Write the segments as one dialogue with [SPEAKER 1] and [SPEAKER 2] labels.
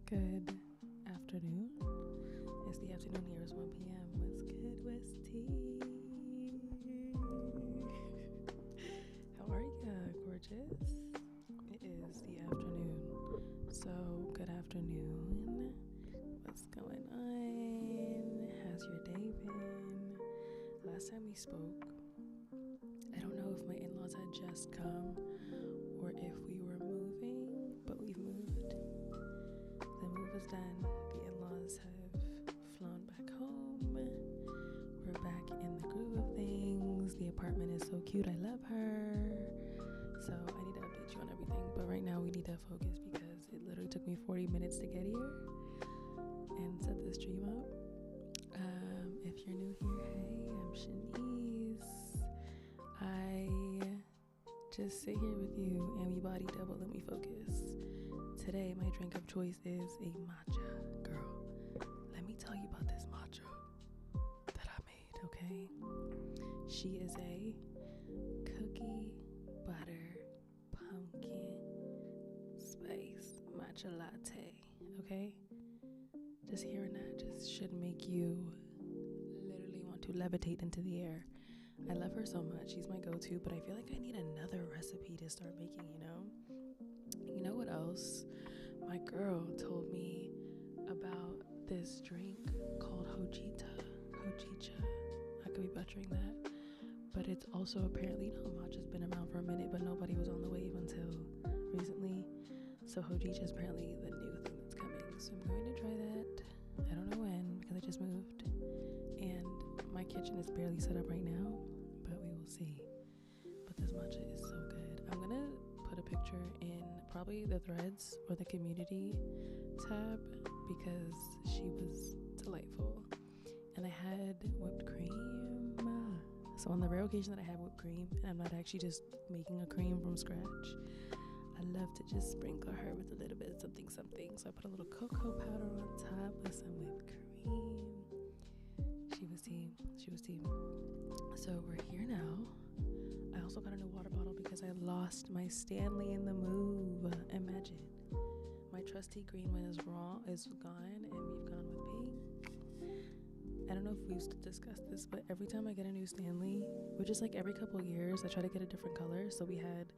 [SPEAKER 1] Good afternoon. It's the afternoon here. It's 1 p.m. What's good, West T? How are ya, gorgeous? It is the afternoon. So, good afternoon. What's going on? How's your day been? Last time we spoke, I don't know if my in-laws had just come or if we were moving, but we've moved. The move is done. The in-laws have flown back home. We're back in the groove of things. The apartment is so cute. I love her. So I need to update you on everything. But right now we need to focus because it literally took me 40 minutes to get here and set this stream up. If you're new here, hey, I'm Shanice. I just sit here with you and we body double and we focus. Today, my drink of choice is a matcha. Girl, let me tell you about this matcha that I made, okay? She is a cookie, butter, pumpkin, spice matcha latte, okay? Just hearing that just should make you literally want to levitate into the air. I love her so much. She's my go-to, but I feel like I need another recipe to start making, you know? You know what else? My girl told me about this drink called hojicha. I could be butchering that. But it's also apparently, matcha's been around for a minute, but nobody was on the wave until recently. So hojicha is apparently the new thing that's coming. So I'm going to try that. I don't know when because I just moved. And my kitchen is barely set up right now, but we will see. But this matcha is so good. I'm going to put a picture in probably the threads or the community tab because she was delightful. And I had whipped cream. So on the rare occasion that I had whipped cream, and I'm not actually just making a cream from scratch, I love to just sprinkle her with a little bit of something. So I put a little cocoa powder on top with some whipped cream. She was tea. So we're here now. I also got a new water bottle because I lost my Stanley in the move. Imagine. My trusty green one is gone, and we've gone with pink. I don't know if we've discussed this, but every time I get a new Stanley, which is like every couple years, I try to get a different color. So we had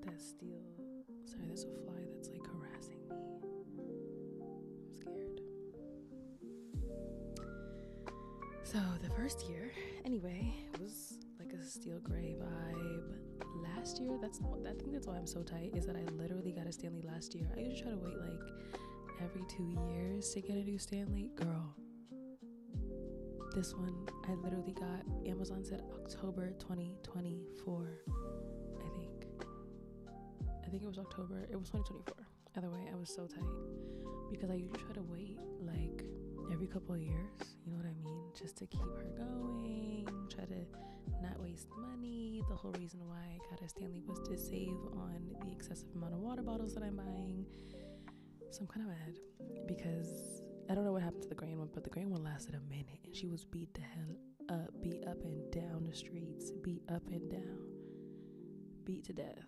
[SPEAKER 1] that steel. Sorry, there's a fly that's like harassing me. I'm scared. So the first year, anyway, was like a steel gray vibe. Last year, I think that's why I'm so tight, is that I literally got a Stanley last year. I usually try to wait like every 2 years to get a new Stanley. Girl, this one I literally got, Amazon said October 2024. I think it was October. It was 2024. Either way, I was so tight because I usually try to wait like every couple of years, you know what I mean, just to keep her going, try to not waste money. The whole reason why I got a Stanley was to save on the excessive amount of water bottles that I'm buying. So I'm kind of mad because I don't know what happened to the green one, but the green one lasted a minute and she was beat the hell up, beat up and down the streets, beat up and down, beat to death.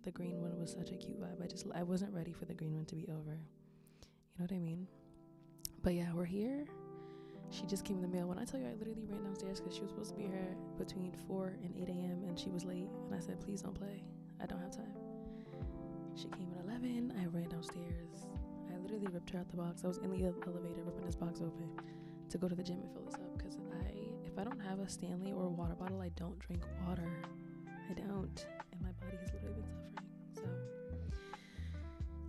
[SPEAKER 1] The green one was such a cute vibe. I wasn't ready for the green one to be over. You know what I mean? But yeah, we're here. She just came in the mail. When I tell you, I literally ran downstairs because she was supposed to be here between 4 and 8 a.m. and she was late. And I said, please don't play. I don't have time. She came at 11. I ran downstairs. I literally ripped her out the box. I was in the elevator ripping this box open to go to the gym and fill this up because if I don't have a Stanley or a water bottle, I don't drink water. I don't. And my body has literally been suffering. So,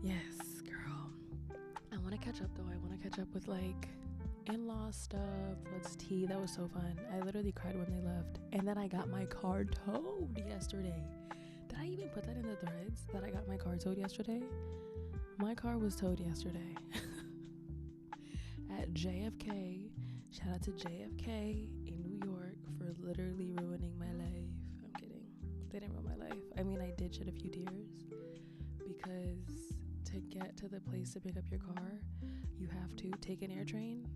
[SPEAKER 1] yes, girl. I want to catch up though. I want to catch up with like in-law stuff. Let's tea. That was so fun. I literally cried when they left. And then I got my car towed yesterday. Did I even put that in the threads that I got my car towed yesterday? My car was towed yesterday at JFK. Shout out to JFK in New York for literally ruining my life. I'm kidding. They didn't ruin my life. I mean, I did shed a few tears because to get to the place to pick up your car, you have to take an air train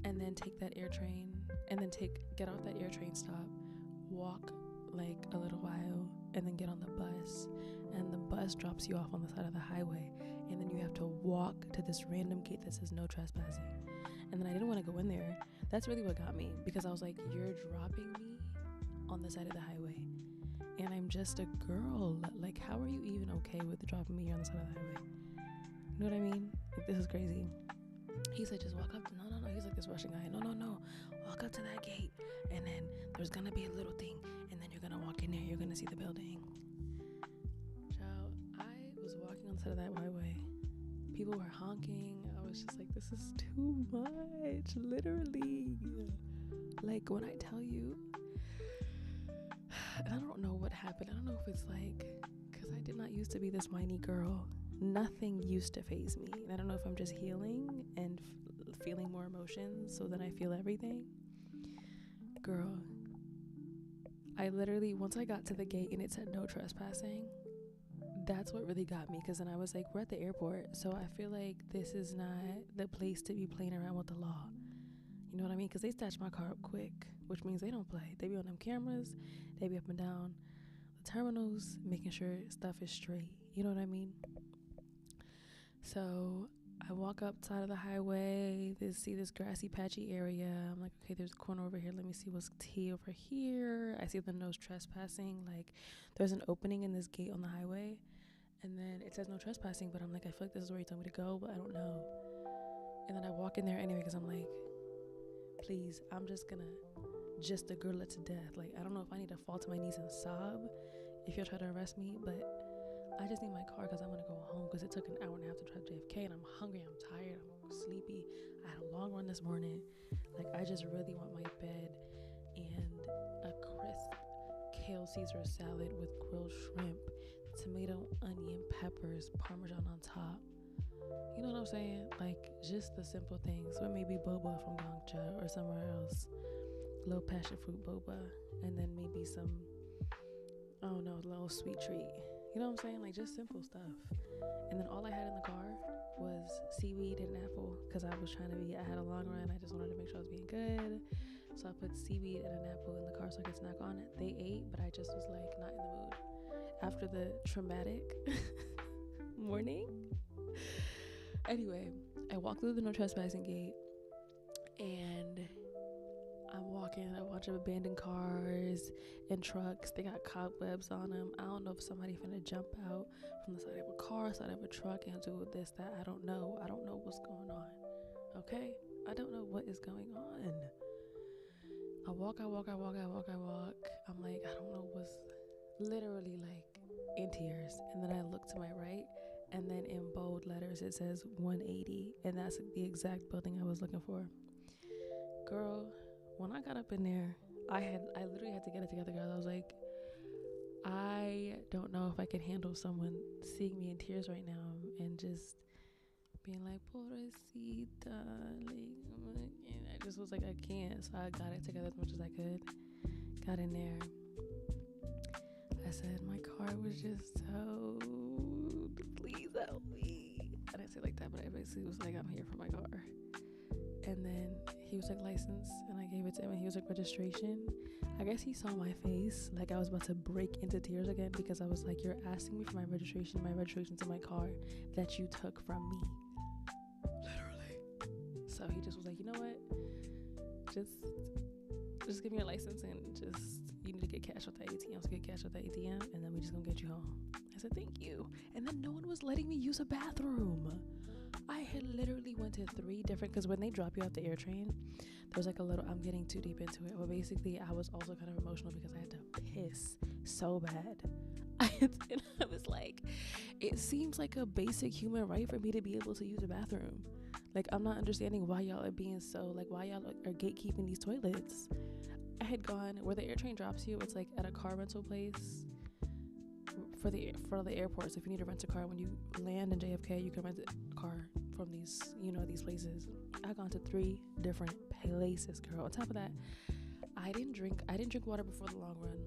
[SPEAKER 1] and then take that air train and then get off that air train stop, walk like a little while, and then get on the bus, and the bus drops you off on the side of the highway, and then you have to walk to this random gate that says no trespassing. And then I didn't want to go in there. That's really what got me, because I was like, you're dropping me on the side of the highway, and I'm just a girl. Like, how are you even okay with dropping me on the side of the highway? You know what I mean? Like, this is crazy. He said, just walk up. No. He's like this Russian guy. No. Walk up to that gate, and then there's gonna be a little thing, and then you're gonna walk in there. You're gonna see the building. Child, I was walking on the side of that highway. People were honking. I was just like, this is too much. Literally. Like, when I tell you, and I don't know what happened. I don't know if it's like, because I did not used to be this whiny girl. Nothing used to faze me. And I don't know if I'm just healing and feeling more emotions so then I feel everything. Girl, I literally, once I got to the gate and it said no trespassing, that's what really got me, because then I was like, we're at the airport, so I feel like this is not the place to be playing around with the law. You know what I mean? Because they snatched my car up quick, which means they don't play. They be on them cameras, they be up and down the terminals, making sure stuff is straight. You know what I mean? So I walk up side of the highway, see this grassy patchy area. I'm like, okay, there's a corner over here. Let me see what's tea over here. I see the no trespassing. Like, there's an opening in this gate on the highway, and then it says no trespassing, but I'm like, I feel like this is where you told me to go, but I don't know. And then I walk in there anyway, because I'm like, please, I'm just gonna a girl it to death. Like, I don't know if I need to fall to my knees and sob if you'll try to arrest me, but I just need my car because I want to go home, because it took an hour and a half to drive to JFK, and I'm hungry, I'm tired, I'm sleepy. I had a long run this morning. Like, I just really want my bed and a crisp kale Caesar salad with grilled shrimp, tomato, onion, peppers, Parmesan on top. You know what I'm saying? Like, just the simple things. Or maybe boba from Gongcha or somewhere else. Little passion fruit boba. And then maybe some, I don't know, little sweet treat. You know what I'm saying? Like, just simple stuff. And then all I had in the car was seaweed and an apple, because I had a long run. I just wanted to make sure I was being good. So I put seaweed and an apple in the car so I could snack on it. They ate, but I just was like not in the mood after the traumatic morning. Anyway, I walked through the no trespassing gate, and I'm walking. I watch abandoned cars and trucks. They got cobwebs on them. I don't know if somebody finna jump out from the side of a car, side of a truck, and do this, that. I don't know. I don't know what's going on. Okay? I don't know what is going on. I walk. I'm like, I don't know what's literally like in tears. And then I look to my right, and then in bold letters it says 180, and that's the exact building I was looking for. Girl, when I got up in there, I literally had to get it together, guys. I was like, I don't know if I can handle someone seeing me in tears right now and just being like, pobrecita, and I just was like, I can't. So I got it together as much as I could. Got in there. I said, my car was just towed. Please help me. I didn't say it like that, but I basically was like, I'm here for my car. And then he was like, license, and I gave it to him, and he was like, registration. I guess he saw my face, like I was about to break into tears again, because I was like, you're asking me for my registration's in my car that you took from me. Literally. So he just was like, you know what? Just give me your license, and you need to get cash with that ATM. So get cash with that ATM, and then we just gonna get you home. I said, thank you. And then no one was letting me use a bathroom. I had literally went to 3 different, because when they drop you off the air train, there's like a little, I'm getting too deep into it, but basically I was also kind of emotional because I had to piss so bad. And I was like, it seems like a basic human right for me to be able to use a bathroom. Like, I'm not understanding why y'all are being so, like, why y'all are gatekeeping these toilets. I had gone where the air train drops you, it's like at a car rental place for the airports. If you need to rent a car when you land in JFK, you can rent a car from these places. I've gone to 3 different places, girl. On top of that, I didn't drink water before the long run.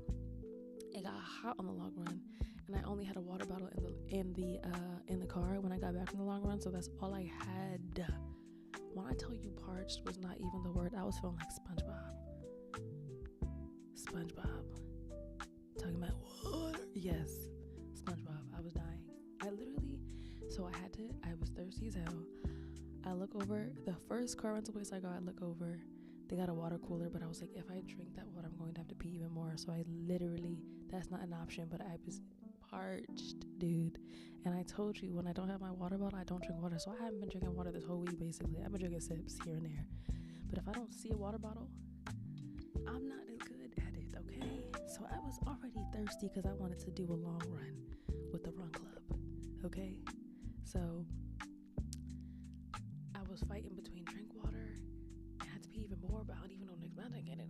[SPEAKER 1] It got hot on the long run, and I only had a water bottle in the car when I got back from the long run, so that's all I had. When I tell you parched was not even the word, I was feeling like SpongeBob talking about water. Yes, SpongeBob. I was dying. I literally, So I was thirsty as hell. I look over, the first car rental place I got, I look over, they got a water cooler, but I was like, if I drink that water, I'm going to have to pee even more. So I literally, that's not an option, but I was parched, dude. And I told you, when I don't have my water bottle, I don't drink water. So I haven't been drinking water this whole week, basically. I've been drinking sips here and there. But if I don't see a water bottle, I'm not as good at it, okay? So I was already thirsty because I wanted to do a long run with the run club, okay? So I was fighting between drink water and had to pee even more, but I don't even know next time I get it.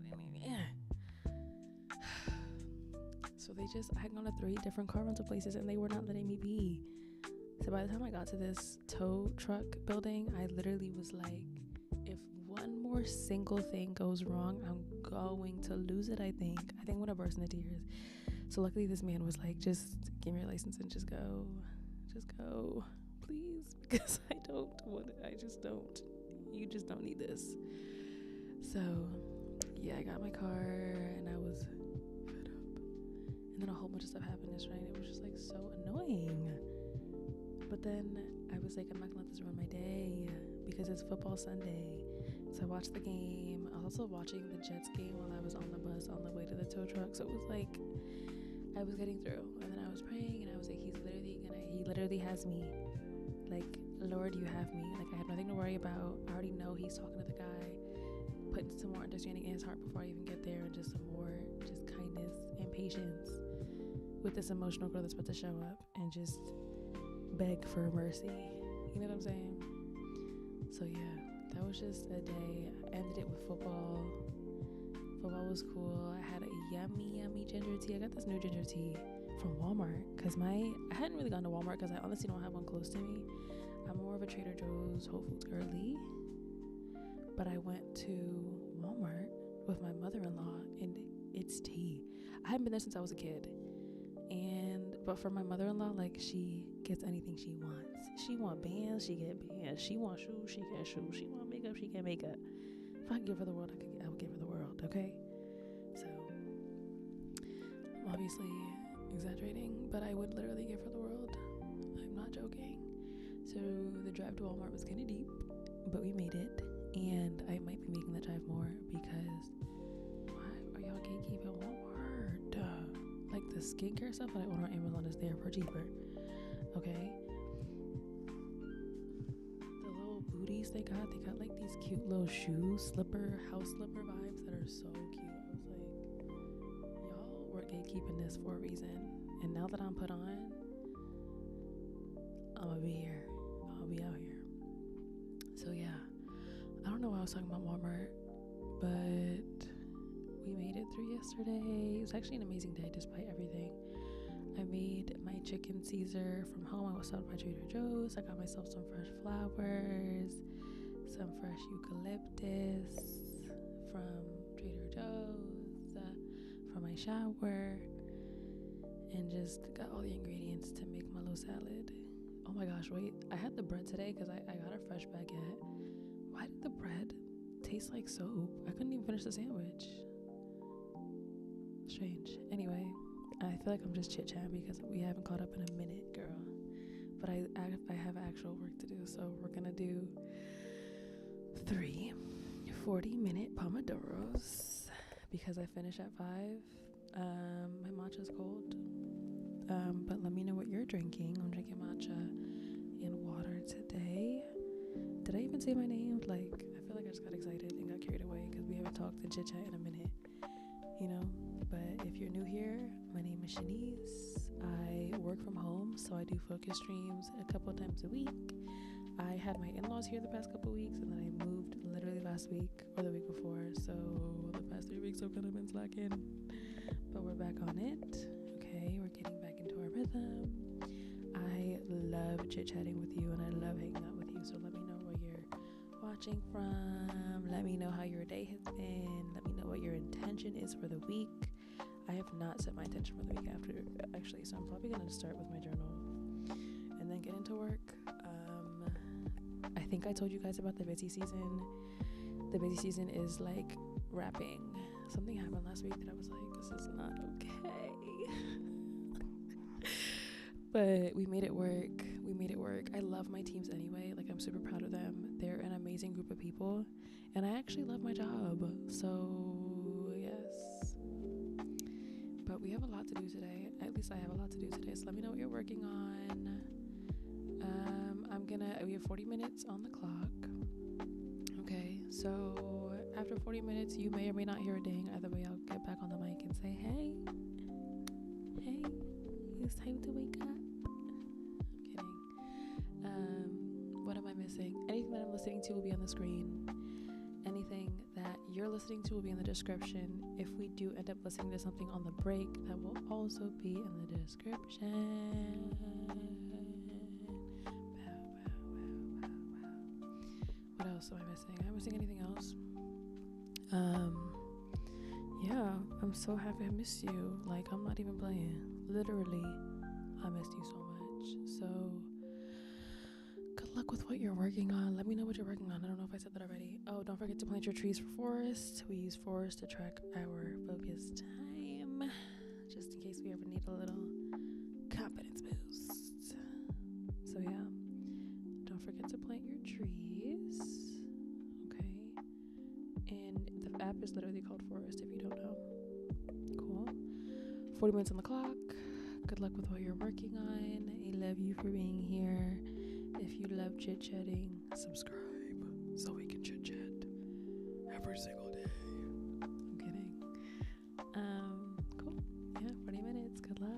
[SPEAKER 1] So I had gone to 3 different car rental places and they were not letting me pee. So by the time I got to this tow truck building, I literally was like, if one more single thing goes wrong, I'm going to lose it. I think I'm gonna burst into tears. So luckily this man was like, just give me your license and just go, please, because you just don't need this. So yeah, I got my car and I was fed up, and then a whole bunch of stuff happened this night. It was just like so annoying. But then I was like, I'm not gonna let this ruin my day because it's football Sunday. So I watched the game. I was also watching the Jets game while I was on the bus on the way to the tow truck. So it was like I was getting through, and then I was praying, and I was like, he literally has me. Like, Lord, you have me. Like, I have nothing to worry about. I already know he's talking to the guy, putting some more understanding in his heart before I even get there, and just some more just kindness and patience with this emotional girl that's about to show up and just beg for mercy. You know what I'm saying? So yeah, that was just a day. I ended it with football. Football was cool. I had a yummy ginger tea. I got this new ginger tea from Walmart because I hadn't really gone to Walmart because I honestly don't have one close to me. I'm more of a Trader Joe's, Whole Foods girly. But I went to Walmart with my mother-in-law and it's tea. I hadn't been there since I was a kid. But for my mother-in-law, like, she gets anything she wants. She want bands, she get bands. She want shoes, she get shoes. She want makeup, she get makeup. If I could give her the world, I would give her the world, okay? So, I'm obviously exaggerating, but I would literally give her the world. I'm not joking. So, the drive to Walmart was kind of deep, but we made it. And I might be making the drive more because why are y'all gatekeeping Walmart? Like, the skincare stuff that I order on Amazon is there for cheaper, okay? The little booties they got like these cute little house slipper vibes that are so cute. I was like, y'all were gatekeeping this for a reason, and now that I'm put on, I'm gonna be here. I'll be out here. So yeah, I don't know why I was talking about Walmart, but we made it through yesterday. It was actually an amazing day despite everything. I made my chicken Caesar from home. I was stopped by Trader Joe's. I got myself some fresh flowers, some fresh eucalyptus from Trader Joe's for my shower, and just got all the ingredients to make my little salad. Oh my gosh, wait, I had the bread today because I got a fresh baguette. Why did the bread taste like soap? I couldn't even finish the sandwich. Strange. Anyway, I feel like I'm just chit-chatting because we haven't caught up in a minute, girl. But I have actual work to do, so we're gonna do 3 40-minute pomodoros because I finish at 5. My matcha's cold, but let me know what you're drinking. I'm drinking matcha and water today. Did I even say my name? Like, I feel like I just got excited and got carried away because we haven't talked and chit-chat in a minute, you know? But if you're new here, my name is Shanice. I work from home, so I do focus streams a couple of times a week. I had my in-laws here the past couple of weeks, and then I moved literally last week or the week before, so the past 3 weeks I've kind of been slacking, but we're back on it. Okay, we're getting back into our rhythm. I love chit-chatting with you, and I love hanging out with you, so let me know where you're watching from. Let me know how your day has been. Let me know what your intention is for the week. I have not set my intention for the week actually, so I'm probably gonna start with my journal and then get into work. I think I told you guys about the busy season. The busy season is like wrapping. Something happened last week that I was like, this is not okay. But we made it work. we made it work. I love my teams anyway. Like, I'm super proud of them. They're an amazing group of people, and I actually love my job. So yes, but we have a lot to do today. At least I have a lot to do today, so let me know what you're working on. We have 40 minutes on the clock. Okay, so after 40 minutes, you may or may not hear a ding. Either way, I'll get back on the mic and say, hey, it's time to wake up. I'm kidding. What am I missing? Anything that I'm listening to will be on the screen. Anything that you're listening to will be in the description. If we do end up listening to something on the break, that will also be in the description. What else am I missing? Am I missing anything else? Yeah, I'm so happy I missed you. Like, I'm not even playing. Literally, I missed you so much. So, good luck with what you're working on. Let me know what you're working on. I don't know if I said that already. Oh, don't forget to plant your trees for forest. We use forest to track our focus time, just in case we ever need a little confidence boost. So yeah, don't forget to plant your trees. Okay, and the app is literally called Forest if you don't know. Cool. 40 minutes on the clock. Good luck with what you're working on. I love you for being here. If you love chit-chatting, subscribe so we can chit-chat every single day. I'm kidding. Cool. Yeah, 40 minutes. Good luck.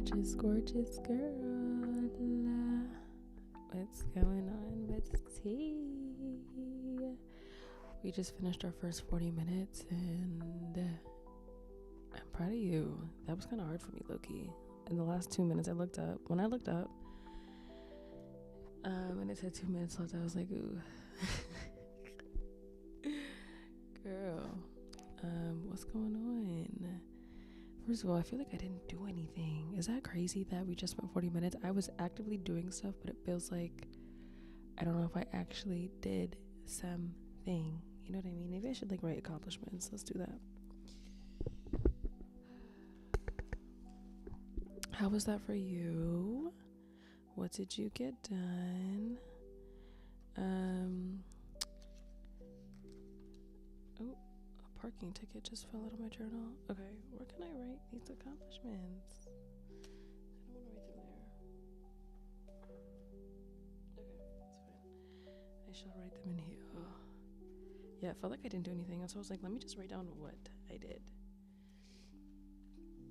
[SPEAKER 1] Gorgeous, gorgeous girl. What's going on with tea? We just finished our first 40 minutes and I'm proud of you. That was kind of hard for me, low-key. In the last 2 minutes, when I looked up, and it said 2 minutes left, I was like, ooh. Girl, what's going on? First of all, I feel like I didn't do anything. Is that crazy that we just spent 40 minutes? I was actively doing stuff, but it feels like I don't know if I actually did something. You know what I mean? Maybe I should like write accomplishments. Let's do that. How was that for you? What did you get done? Oh, a parking ticket just fell out of my journal. Okay, where can I write these accomplishments? I don't want to write them there. Okay, that's fine. I shall write them in here. Yeah, it felt like I didn't do anything, so I was like, let me just write down what I did.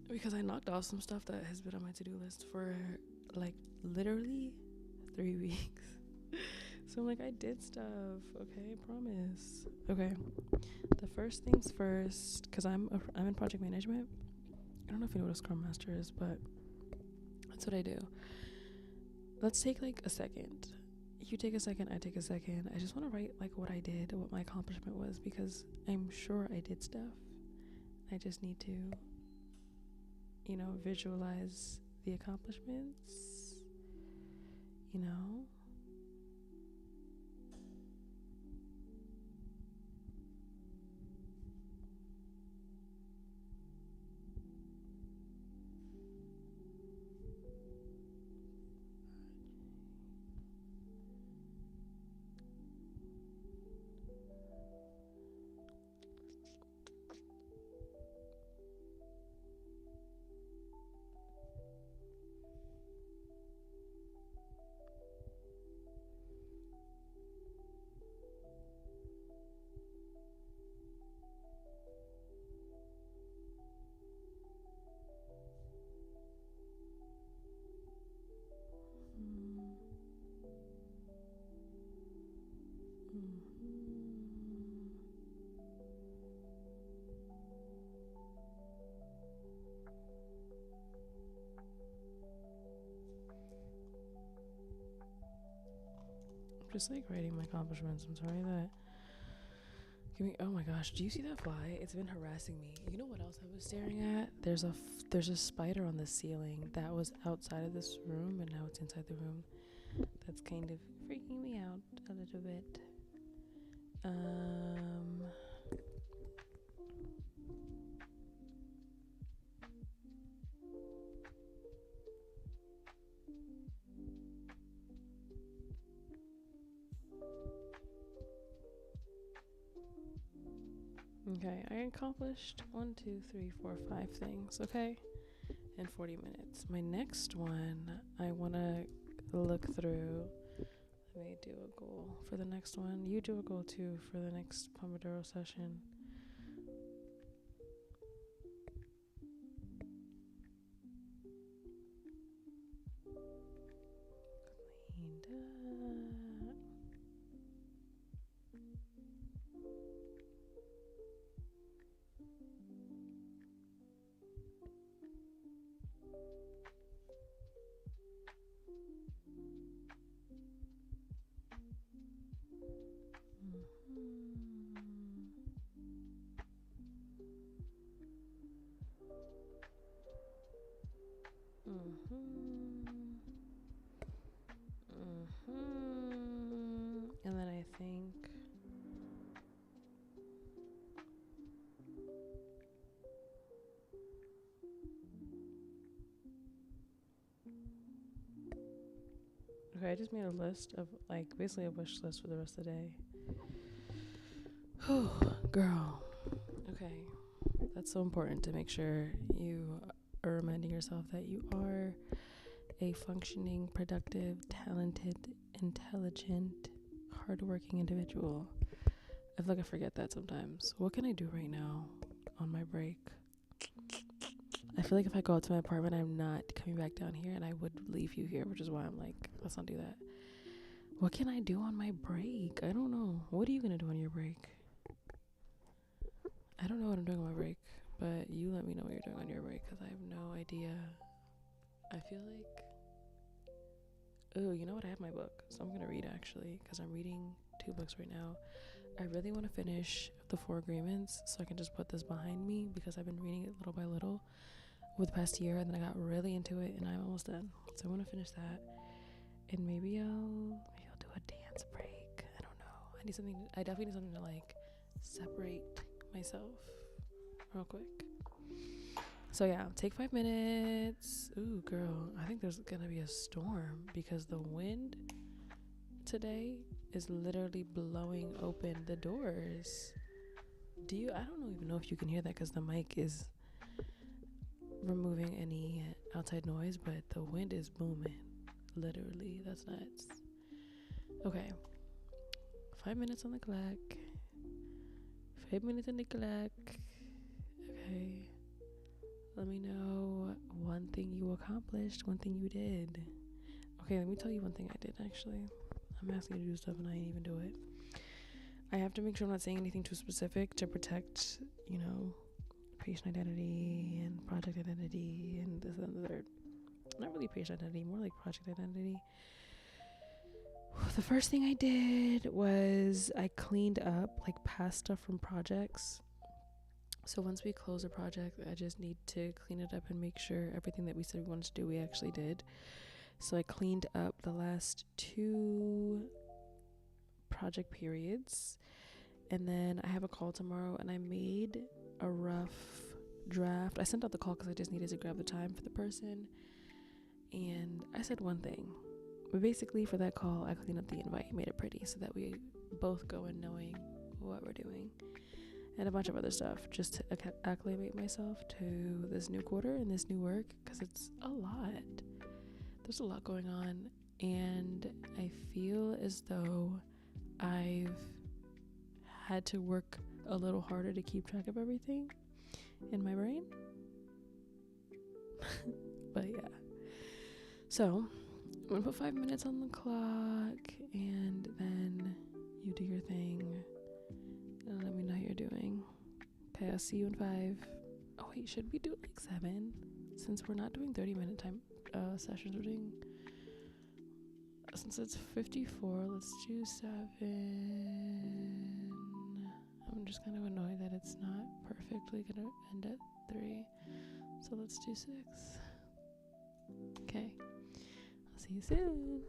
[SPEAKER 1] Because I knocked off some stuff that has been on my to-do list for like literally 3 weeks. So I'm like, I did stuff. Okay, I promise. Okay, the first things first, because I'm in project management. I don't know if you know what a Scrum Master is, but that's what I do. Let's take like a second. You take a second, I take a second. I just want to write like what I did, what my accomplishment was, because I'm sure I did stuff. I just need to, you know, visualize the accomplishments, you know. Just like writing my accomplishments. I'm sorry that. Oh my gosh, do you see that fly? It's been harassing me. You know what else I was staring at? There's a spider on the ceiling that was outside of this room and now it's inside the room. That's kind of freaking me out a little bit. Okay, I accomplished 1, 2, 3, 4, 5 things, okay? In 40 minutes. My next one, I want to look through. Let me do a goal for the next one. You do a goal too for the next Pomodoro session. Cleaned up. And then I think okay, I just made a list of like basically a wish list for the rest of the day. Oh, girl. Okay. That's so important to make sure you are reminding yourself that you are a functioning, productive, talented, intelligent, hardworking individual. I feel like I forget that sometimes. What can I do right now on my break? I feel like if I go up to my apartment, I'm not coming back down here, and I would leave you here, which is why I'm like, let's not do that. What can I do on my break? I don't know. What are you gonna do on your break? I don't know what I'm doing on my break, but you let me know what you're doing on your break, because I have no idea. I feel like, oh, you know what? I have my book, so I'm gonna read, actually, because I'm reading 2 books right now. I really want to finish the 4 Agreements so I can just put this behind me, because I've been reading it little by little over the past year, and then I got really into it, and I'm almost done. So I want to finish that, and maybe I'll do a dance break. I don't know. I definitely need something to like separate myself real quick. So yeah, take 5 minutes. Ooh, girl, I think there's gonna be a storm because the wind today is literally blowing open the doors. I don't even know if you can hear that because the mic is removing any outside noise, but the wind is booming. Literally, that's nuts. Okay, 5 minutes on the clock. 5 minutes on the clock. Okay, let me know one thing you accomplished, one thing you did. Okay, let me tell you one thing I did, actually. I'm asking you to do stuff and I didn't even do it. I have to make sure I'm not saying anything too specific to protect, patient identity and project identity and this and the third. Not really patient identity, more like project identity. The first thing I did was I cleaned up like past stuff from projects. So once we close a project, I just need to clean it up and make sure everything that we said we wanted to do, we actually did. So I cleaned up the last 2 project periods, and then I have a call tomorrow, and I made a rough draft. I sent out the call because I just needed to grab the time for the person, and I said one thing, but basically for that call I cleaned up the invite, made it pretty so that we both go in knowing what we're doing, and a bunch of other stuff just to acclimate myself to this new quarter and this new work, because it's a lot. There's a lot going on, and I feel as though I've had to work a little harder to keep track of everything in my brain. But yeah. So, I'm gonna put 5 minutes on the clock, and then you do your thing, and let me know how you're doing. Okay, I'll see you in 5. Oh wait, should we do it like 7? Since we're not doing 30-minute time sessions, we're doing, since it's 54, let's do 7. I'm just kind of annoyed that it's not perfectly gonna end at 3, so let's do 6. Okay, I'll see you soon.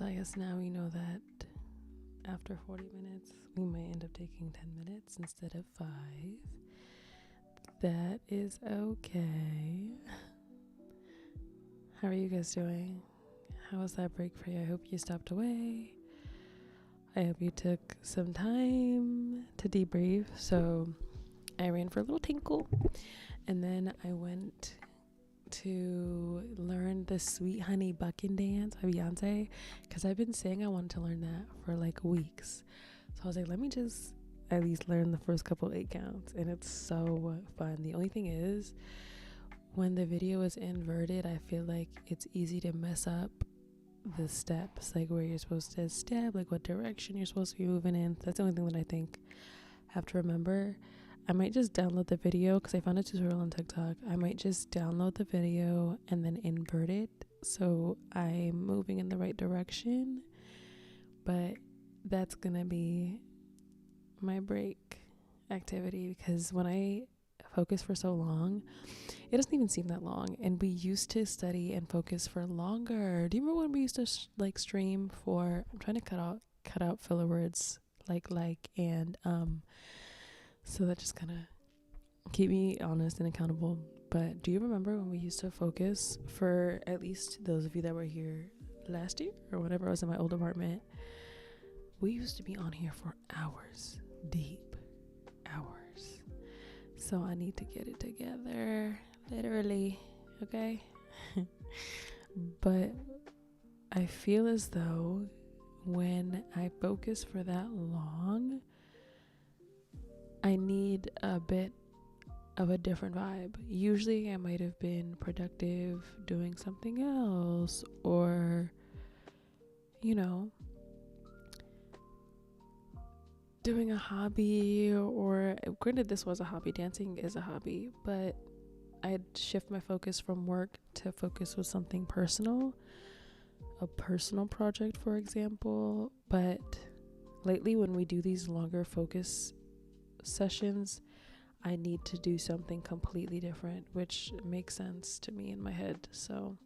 [SPEAKER 1] So I guess now we know that after 40 minutes, we might end up taking 10 minutes instead of 5. That is okay. How are you guys doing? How was that break for you? I hope you stopped away. I hope you took some time to debrief. So I ran for a little tinkle, and then I went to learn the Sweet Honey Bucking Dance by Beyonce, because I've been saying I wanted to learn that for like weeks. So I was like, let me just at least learn the first couple 8 counts, and it's so fun. The only thing is, when the video is inverted, I feel like it's easy to mess up the steps, like where you're supposed to step, like what direction you're supposed to be moving in. That's the only thing that I think I have to remember. I might just download the video, because I found a tutorial on TikTok. I might just download the video and then invert it so I'm moving in the right direction. But that's gonna be my break activity, because when I focus for so long, it doesn't even seem that long, and we used to study and focus for longer. Do you remember when we used to stream for, I'm trying to cut out filler words like and so that just kind of keep me honest and accountable. But do you remember when we used to focus for, at least those of you that were here last year or whenever I was in my old apartment, we used to be on here for hours, deep hours. So I need to get it together, literally, okay? But I feel as though when I focus for that long, I need a bit of a different vibe. Usually I might have been productive doing something else, or, you know, doing a hobby, or granted this was a hobby, dancing is a hobby, but I'd shift my focus from work to focus with something personal, a personal project, for example. But lately, when we do these longer focus sessions, I need to do something completely different, which makes sense to me in my head. So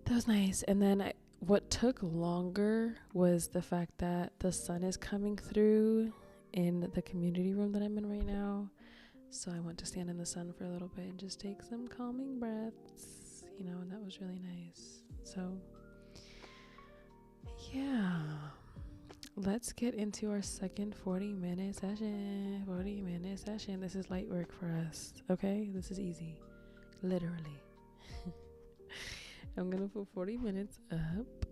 [SPEAKER 1] that was nice. And then what took longer was the fact that the sun is coming through in the community room that I'm in right now. So I went to stand in the sun for a little bit and just take some calming breaths, and that was really nice. So yeah, let's get into our second 40-minute session. 40-minute session. This is light work for us, okay? This is easy, literally. I'm gonna put 40 minutes up,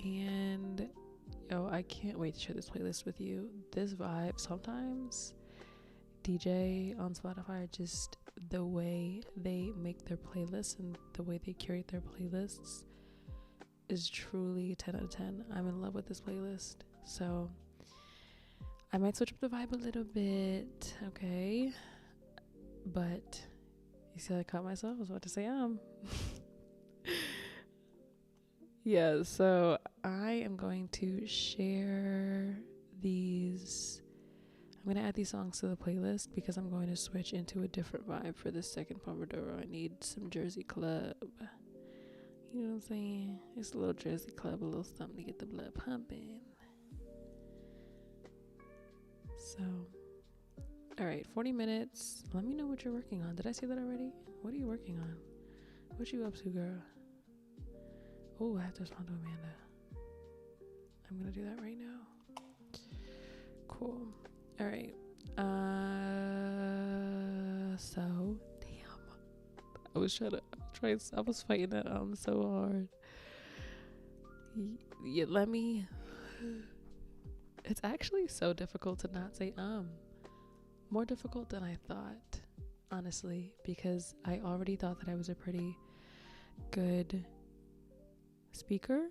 [SPEAKER 1] and I can't wait to share this playlist with you. This vibe, sometimes DJ on Spotify, just the way they make their playlists and the way they curate their playlists is truly 10 out of 10. I'm in love with this playlist. So I might switch up the vibe a little bit, okay? But you see how I caught myself? I was about to say yeah, so I am going to share these. I'm going to add these songs to the playlist because I'm going to switch into a different vibe for this second Pomodoro. I need some Jersey Club. You know what I'm saying? It's a little Jersey Club, a little something to get the blood pumping. So, all right, 40 minutes. Let me know what you're working on. Did I say that already? What are you working on? What you up to, girl? Oh, I have to respond to Amanda. I'm going to do that right now. Cool. All right. So, damn. I was fighting that so hard. Yeah, it's actually so difficult to not say more difficult than I thought, honestly, because I already thought that I was a pretty good speaker,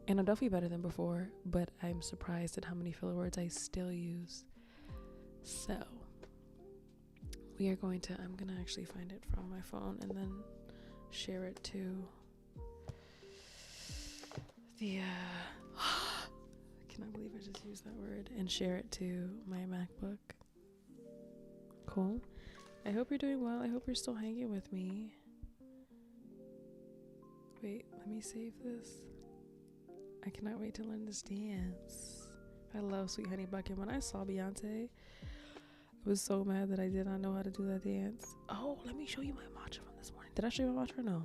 [SPEAKER 1] and I'm definitely better than before, but I'm surprised at how many filler words I still use. So I'm gonna actually find it from my phone and then share it to the I cannot believe I just used that word, and share it to my MacBook. Cool. I hope you're doing well. I hope you're still hanging with me. Wait, let me save this. I cannot wait to learn this dance. I love Sweet Honey Bucket. When I saw Beyonce, I was so mad that I did not know how to do that dance. Oh, let me show you my matcha from this morning. Did I show you my matcha or no?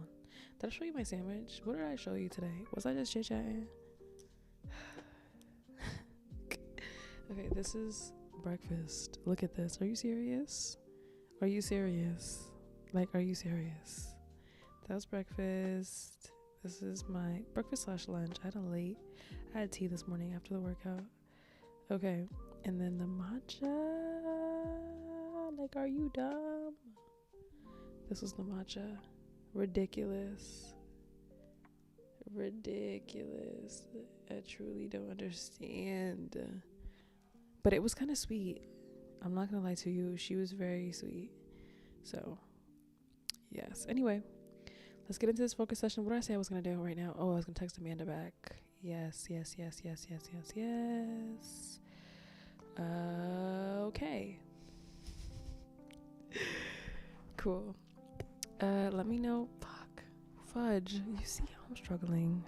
[SPEAKER 1] Did I show you my sandwich? What did I show you today? Was I just chit-chatting? Okay, this is breakfast. Look at this. Are you serious? Are you serious? Like, are you serious? That was breakfast. This is my breakfast / lunch. I had tea this morning after the workout. Okay, and then the matcha. Like, are you dumb? This was the matcha. Ridiculous. I truly don't understand. But it was kind of sweet. I'm not gonna lie to you. She was very sweet. So, yes. Anyway, let's get into this focus session. What did I say I was gonna do right now? Oh, I was gonna text Amanda back. Yes. Okay. Cool. Let me know. Fudge. You see how I'm struggling?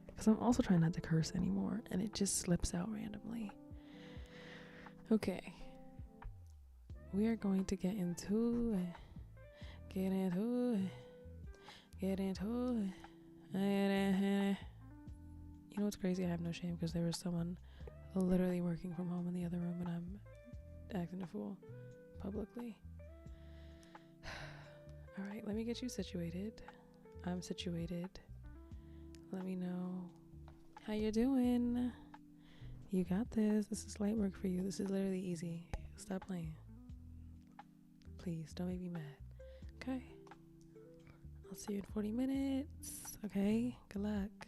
[SPEAKER 1] Because I'm also trying not to curse anymore, and it just slips out randomly. Okay. We are going to get into it. You know what's crazy? I have no shame because there was someone literally working from home in the other room, and I'm acting a fool publicly. All right, let me get you situated. I'm situated. Let me know how you're doing. You got this. This is light work for you. This is literally easy. Stop playing. Please, don't make me mad. Okay? I'll see you in 40 minutes. Okay? Good luck.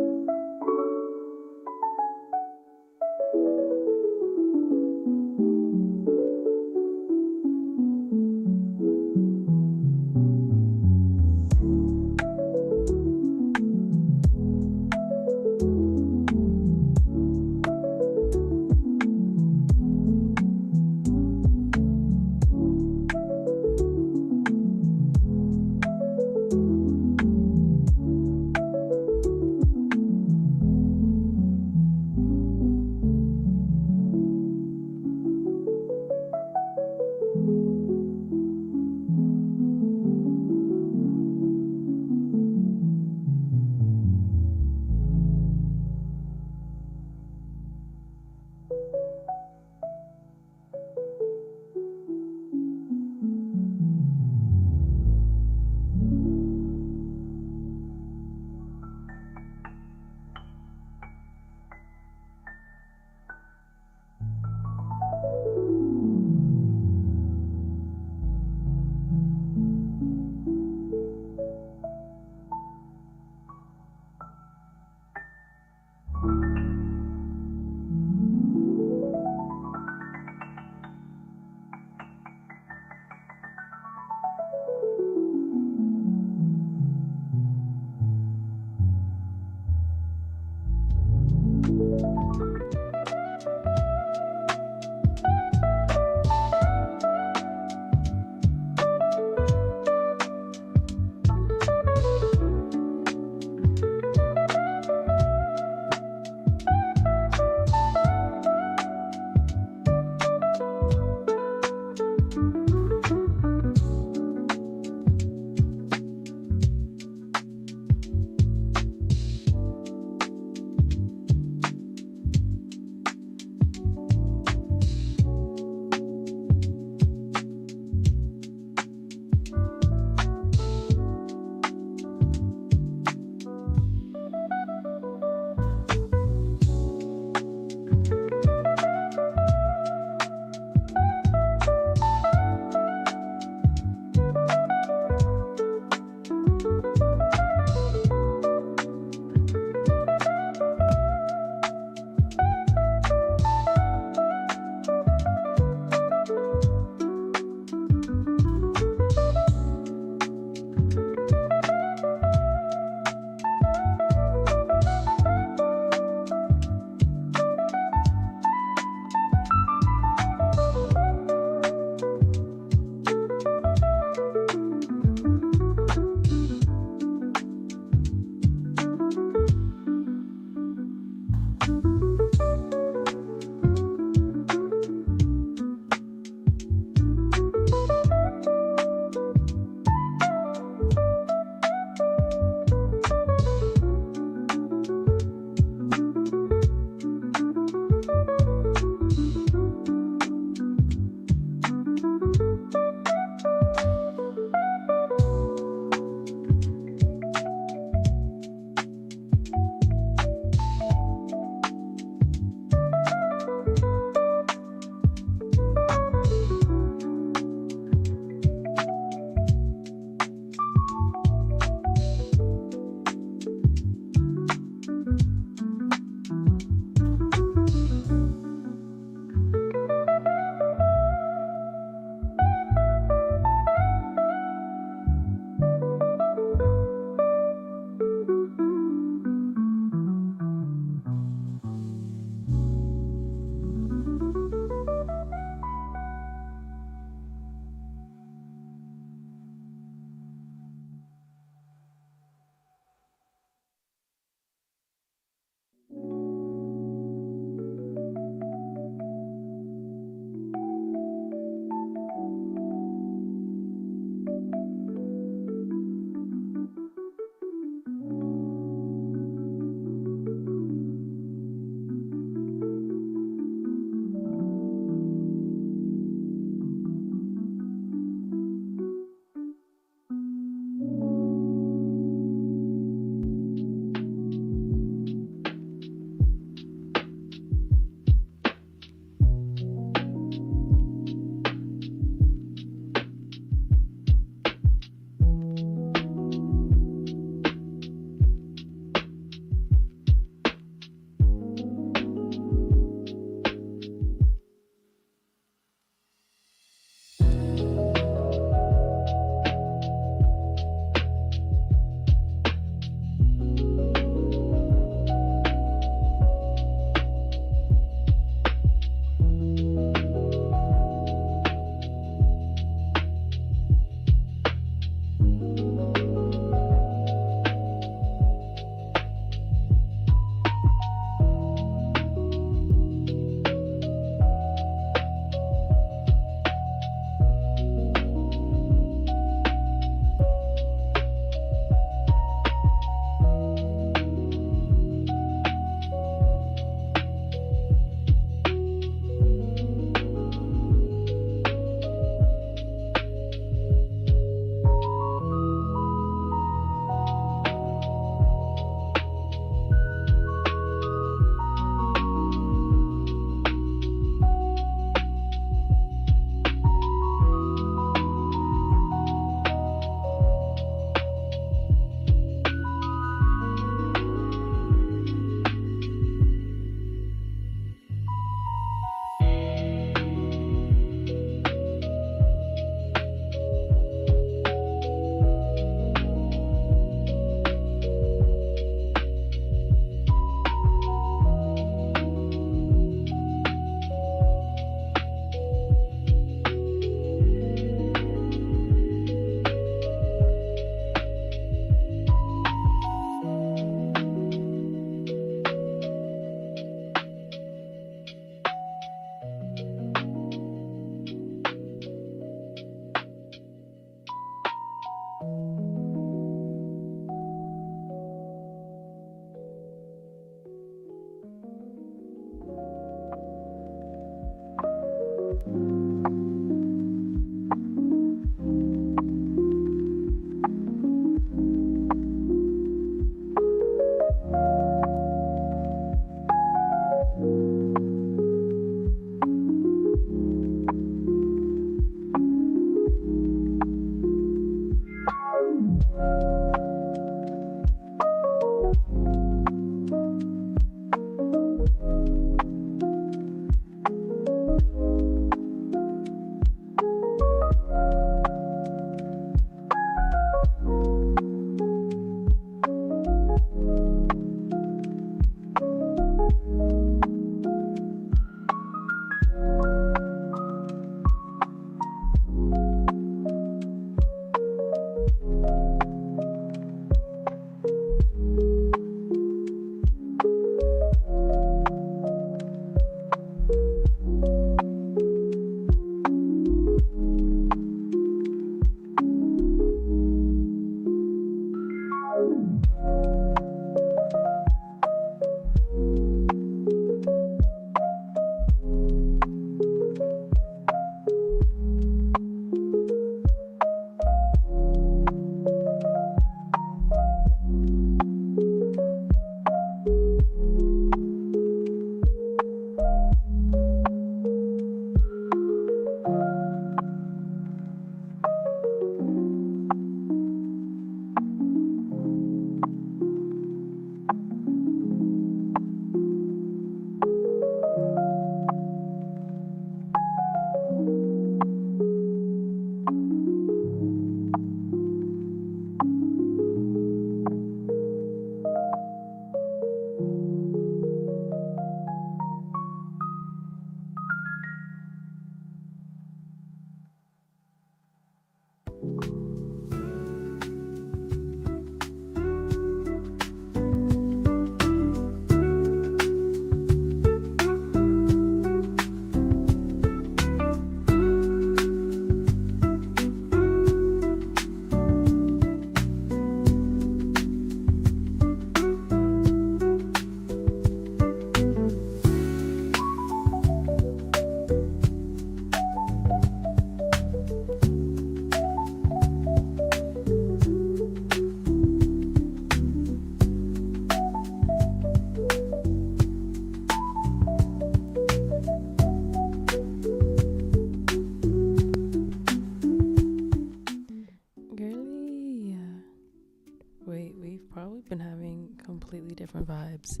[SPEAKER 1] vibes,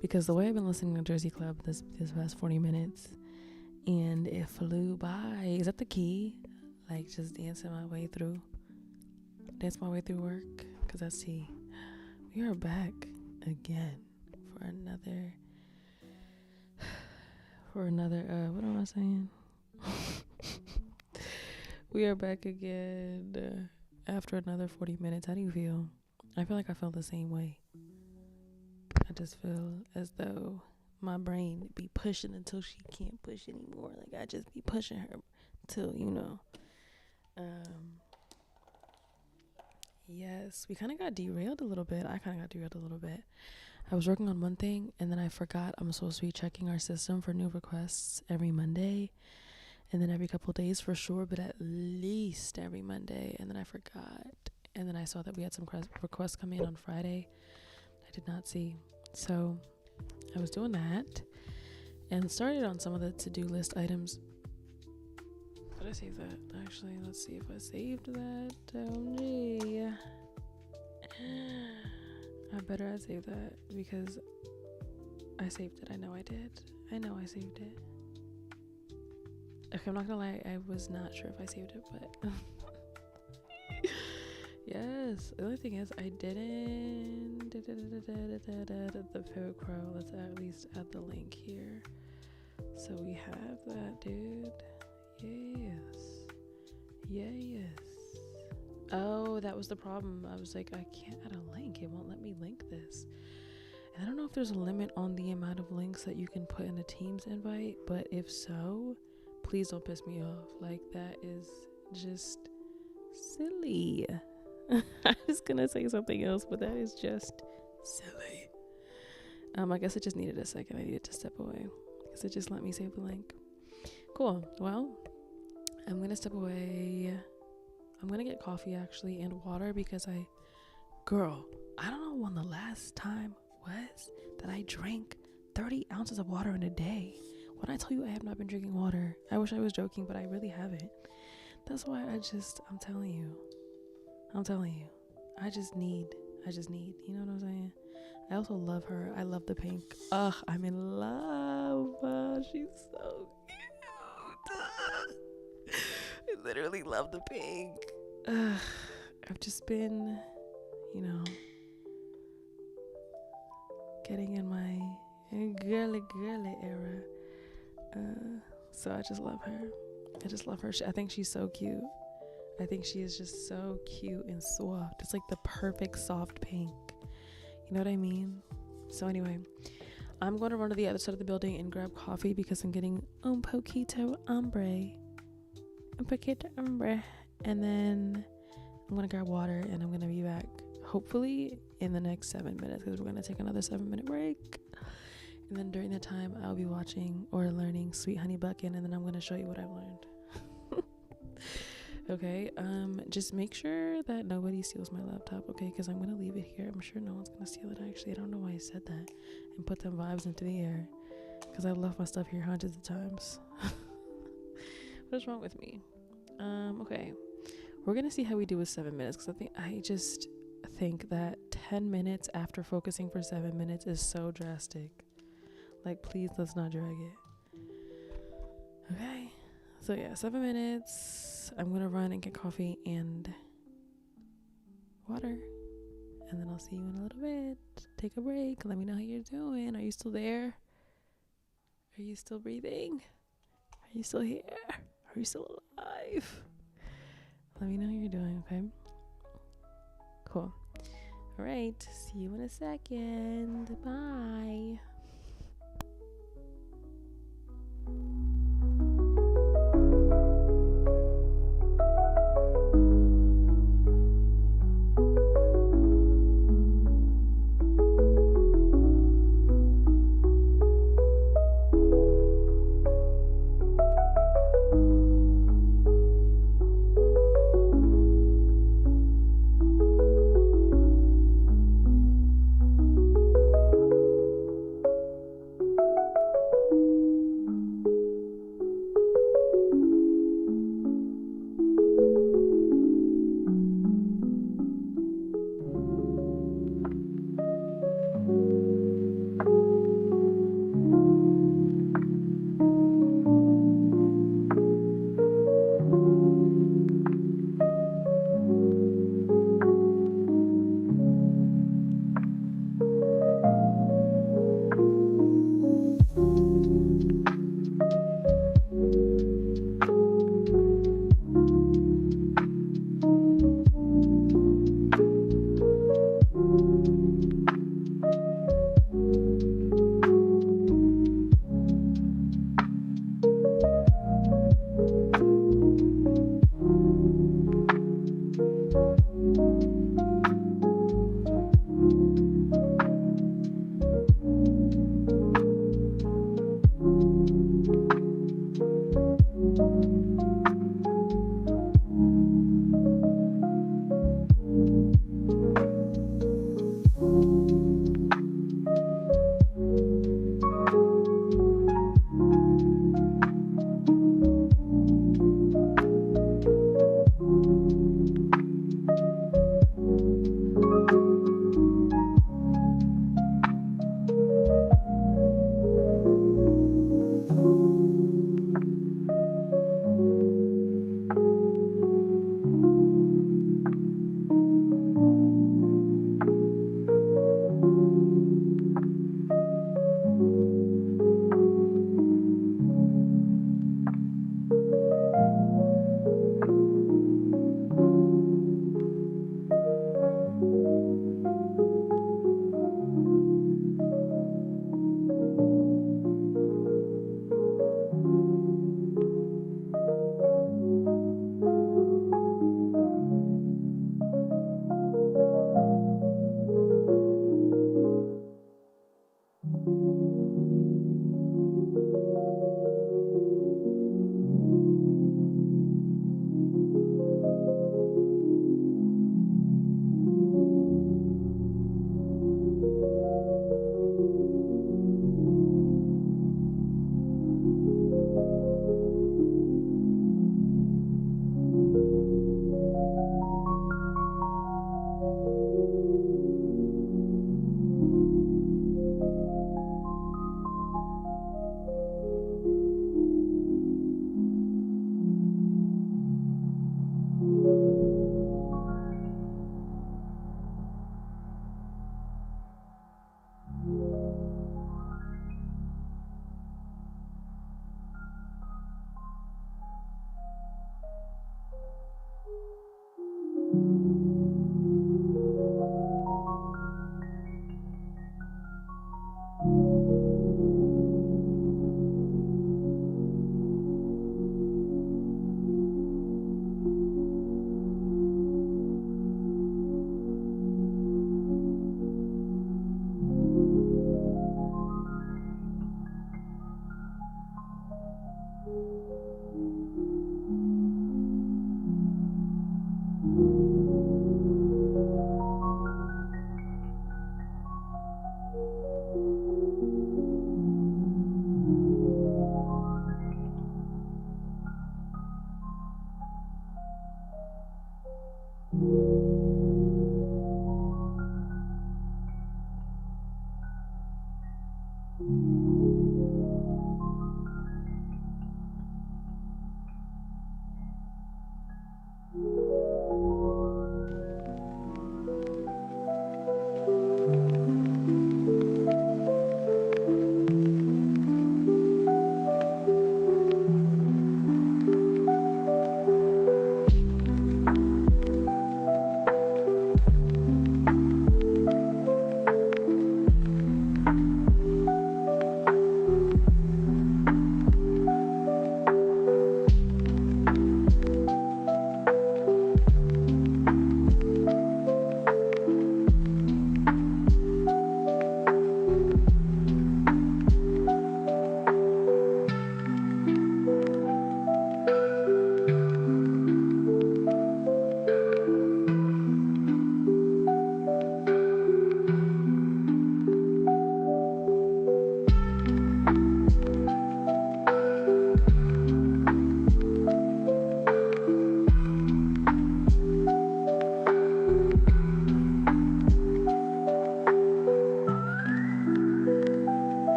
[SPEAKER 1] because the way I've been listening to Jersey Club this past 40 minutes, and it flew by. Is that the key? Like, just dancing my way through work, because that's tea. We are back again for another what am I saying? We are back again after another 40 minutes. How do you feel? I feel like I feel the same way. I just feel as though my brain be pushing until she can't push anymore. Like, I just be pushing her till, yes, we kind of got derailed a little bit. I kind of got derailed a little bit. I was working on one thing, and then I forgot I'm supposed to be checking our system for new requests every Monday, and then every couple of days for sure, but at least every Monday. And then I forgot, and then I saw that we had some requests come in on Friday I did not see. So I was doing that and started on some of the to-do list items. Did I save that? Actually, let's see if I saved that. OMG. I better I saved that, because I saved it. I know I did. I know I saved it. Okay, I'm not gonna lie, I was not sure if I saved it, but yes. The only thing is, I didn't. The Pivot Crow. Let's at least add the link here. So we have that, dude. Yes. Oh, that was the problem. I was like, I can't add a link. It won't let me link this. And I don't know if there's a limit on the amount of links that you can put in a Teams invite, but if so, please don't piss me off. Like, that is just silly. I was gonna say something else, but that is just silly. I guess it just needed a second. I needed to step away because it just let me save the link. Cool. Well, I'm gonna step away. I'm gonna get coffee actually and water, because I don't know when the last time was that I drank 30 ounces of water in a day. When I tell you I have not been drinking water, I wish I was joking, but I really haven't. That's why I'm telling you, I just need, you know what I'm saying? I also love her. I love the pink. Ugh, I'm in love. She's so cute. I literally love the pink. I've just been, getting in my girly era. So I just love her. I think she's so cute. I think she is just so cute and soft. It's like the perfect soft pink. You know what I mean? So anyway, I'm going to run to the other side of the building and grab coffee, because I'm getting un poquito hambre. And then I'm going to grab water, and I'm going to be back hopefully in the next 7 minutes, because we're going to take another 7-minute break. And then during the time, I'll be watching or learning Sweet Honey Buckin', and then I'm going to show you what I've learned. Okay, just make sure that nobody steals my laptop, okay? Because I'm going to leave it here. I'm sure no one's going to steal it, actually. I don't know why I said that and put them vibes into the air, because I've left my stuff here hundreds of times. What is wrong with me? Okay, we're going to see how we do with 7 minutes, because I just think that 10 minutes after focusing for 7 minutes is so drastic. Like, please, let's not drag it. Okay, so yeah, 7 minutes. I'm gonna run and get coffee and water, and then I'll see you in a little bit. Take a break. Let me know how you're doing. Are you still there? Are you still breathing? Are you still here? Are you still alive? Let me know how you're doing, okay? Cool. All right, see you in a second. Bye.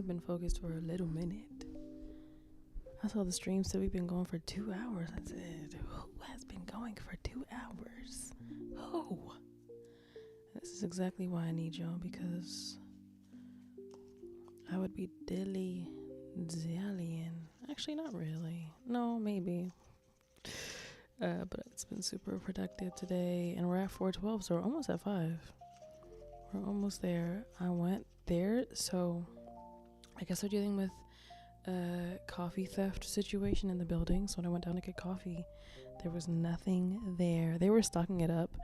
[SPEAKER 1] been focused for a little minute. I saw the stream said we've been going for 2 hours. I said, who has been going for 2 hours? Who? This is exactly why I need y'all, because I would be dilly-dallying. Actually, not really. No, maybe. But it's been super productive today, and we're at 4:12, so we're almost at 5. We're almost there. I went there, so I guess they're dealing with a coffee theft situation in the building. So when I went down to get coffee, there was nothing there. They were stocking it up,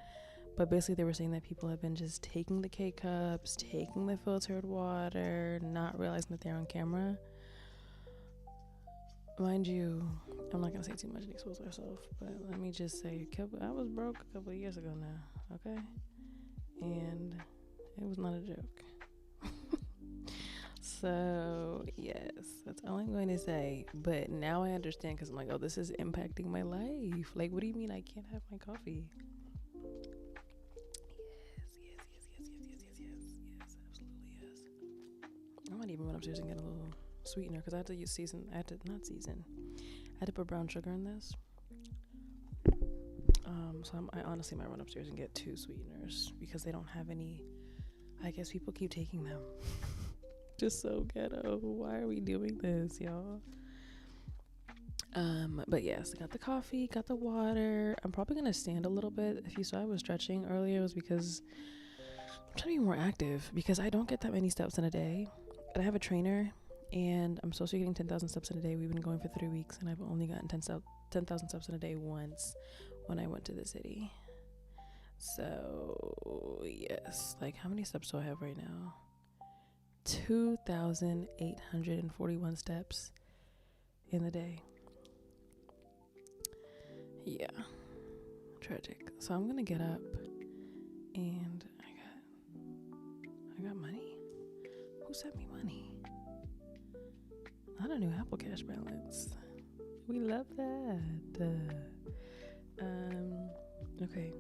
[SPEAKER 1] but basically they were saying that people have been just taking the K-cups, taking the filtered water, not realizing that they're on camera. Mind you, I'm not gonna say too much to expose myself, but let me just say, I was broke a couple of years ago now, okay? And it was not a joke. So, yes, that's all I'm going to say. But now I understand, because I'm like, oh, this is impacting my life. Like, what do you mean I can't have my coffee? Yes, absolutely yes. I might even run upstairs and get a little sweetener, because I had to use I had to put brown sugar in this. So I honestly might run upstairs and get 2 sweeteners, because they don't have any. I guess people keep taking them. Just so ghetto. Why are we doing this, y'all? But yes, I got the coffee, got the water. I'm probably gonna stand a little bit. If you saw I was stretching earlier, it was because I'm trying to be more active, because I don't get that many steps in a day. And I have a trainer, and I'm supposed to be getting 10,000 steps in a day. We've been going for 3 weeks, and I've only gotten 10,000 steps in a day once when I went to the city. So yes, like, how many steps do I have right now? 2,841 steps in the day. Yeah, tragic. So I'm gonna get up, and I got money. Who sent me money? Not a new Apple Cash balance. We love that. Okay.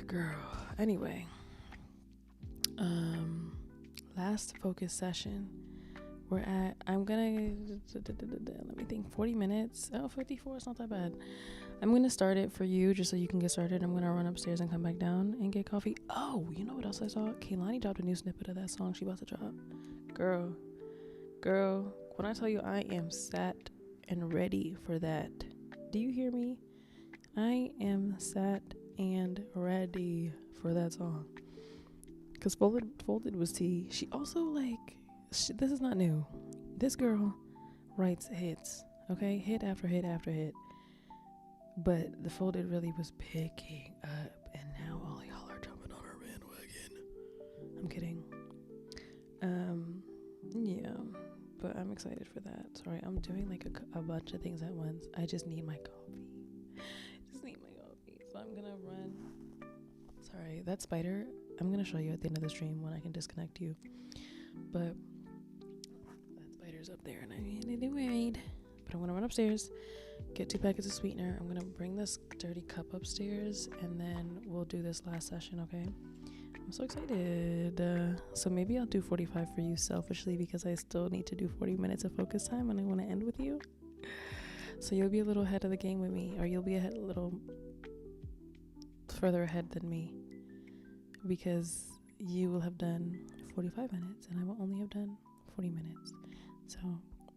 [SPEAKER 1] Girl. Anyway. Last focus session. I'm gonna, let me think, 40 minutes. Oh, 54, it's not that bad. I'm gonna start it for you just so you can get started. I'm gonna run upstairs and come back down and get coffee. Oh, you know what else I saw? Kaylani dropped a new snippet of that song she about to drop. Girl, when I tell you I am sat and ready for that. Do you hear me? I am sat and ready for that song. Because Folded was tea. She also, this is not new. This girl writes hits, okay? Hit after hit after hit. But the Folded really was picking up. And now all y'all are jumping on her bandwagon. I'm kidding. Yeah. But I'm excited for that. Sorry, I'm doing a bunch of things at once. I just need my coffee. So I'm gonna run. Sorry, that spider, I'm gonna show you at the end of the stream when I can disconnect you. But that spider's up there and I need to do it. But I'm gonna run upstairs, get 2 packets of sweetener. I'm gonna bring this dirty cup upstairs, and then we'll do this last session, okay? I'm so excited. So maybe I'll do 45 for you selfishly, because I still need to do 40 minutes of focus time and I want to end with you. So you'll be a little ahead of the game with me, or you'll be a little further ahead than me, because you will have done 45 minutes and I will only have done 40 minutes. So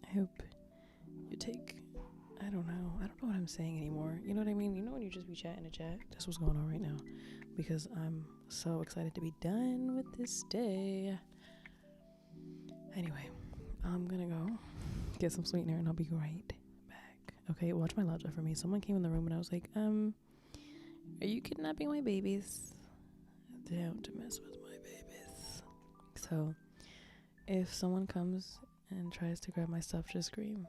[SPEAKER 1] I hope you take, I don't know what I'm saying anymore. You know what I mean? You know when you just be chatting a chat? That's what's going on right now, because I'm so excited to be done with this day. Anyway, I'm gonna go get some sweetener and I'll be right back. Okay, watch my logic for me. Someone came in the room and I was like, are you kidnapping my babies? Don't mess with my babies. So if someone comes and tries to grab my stuff, just scream.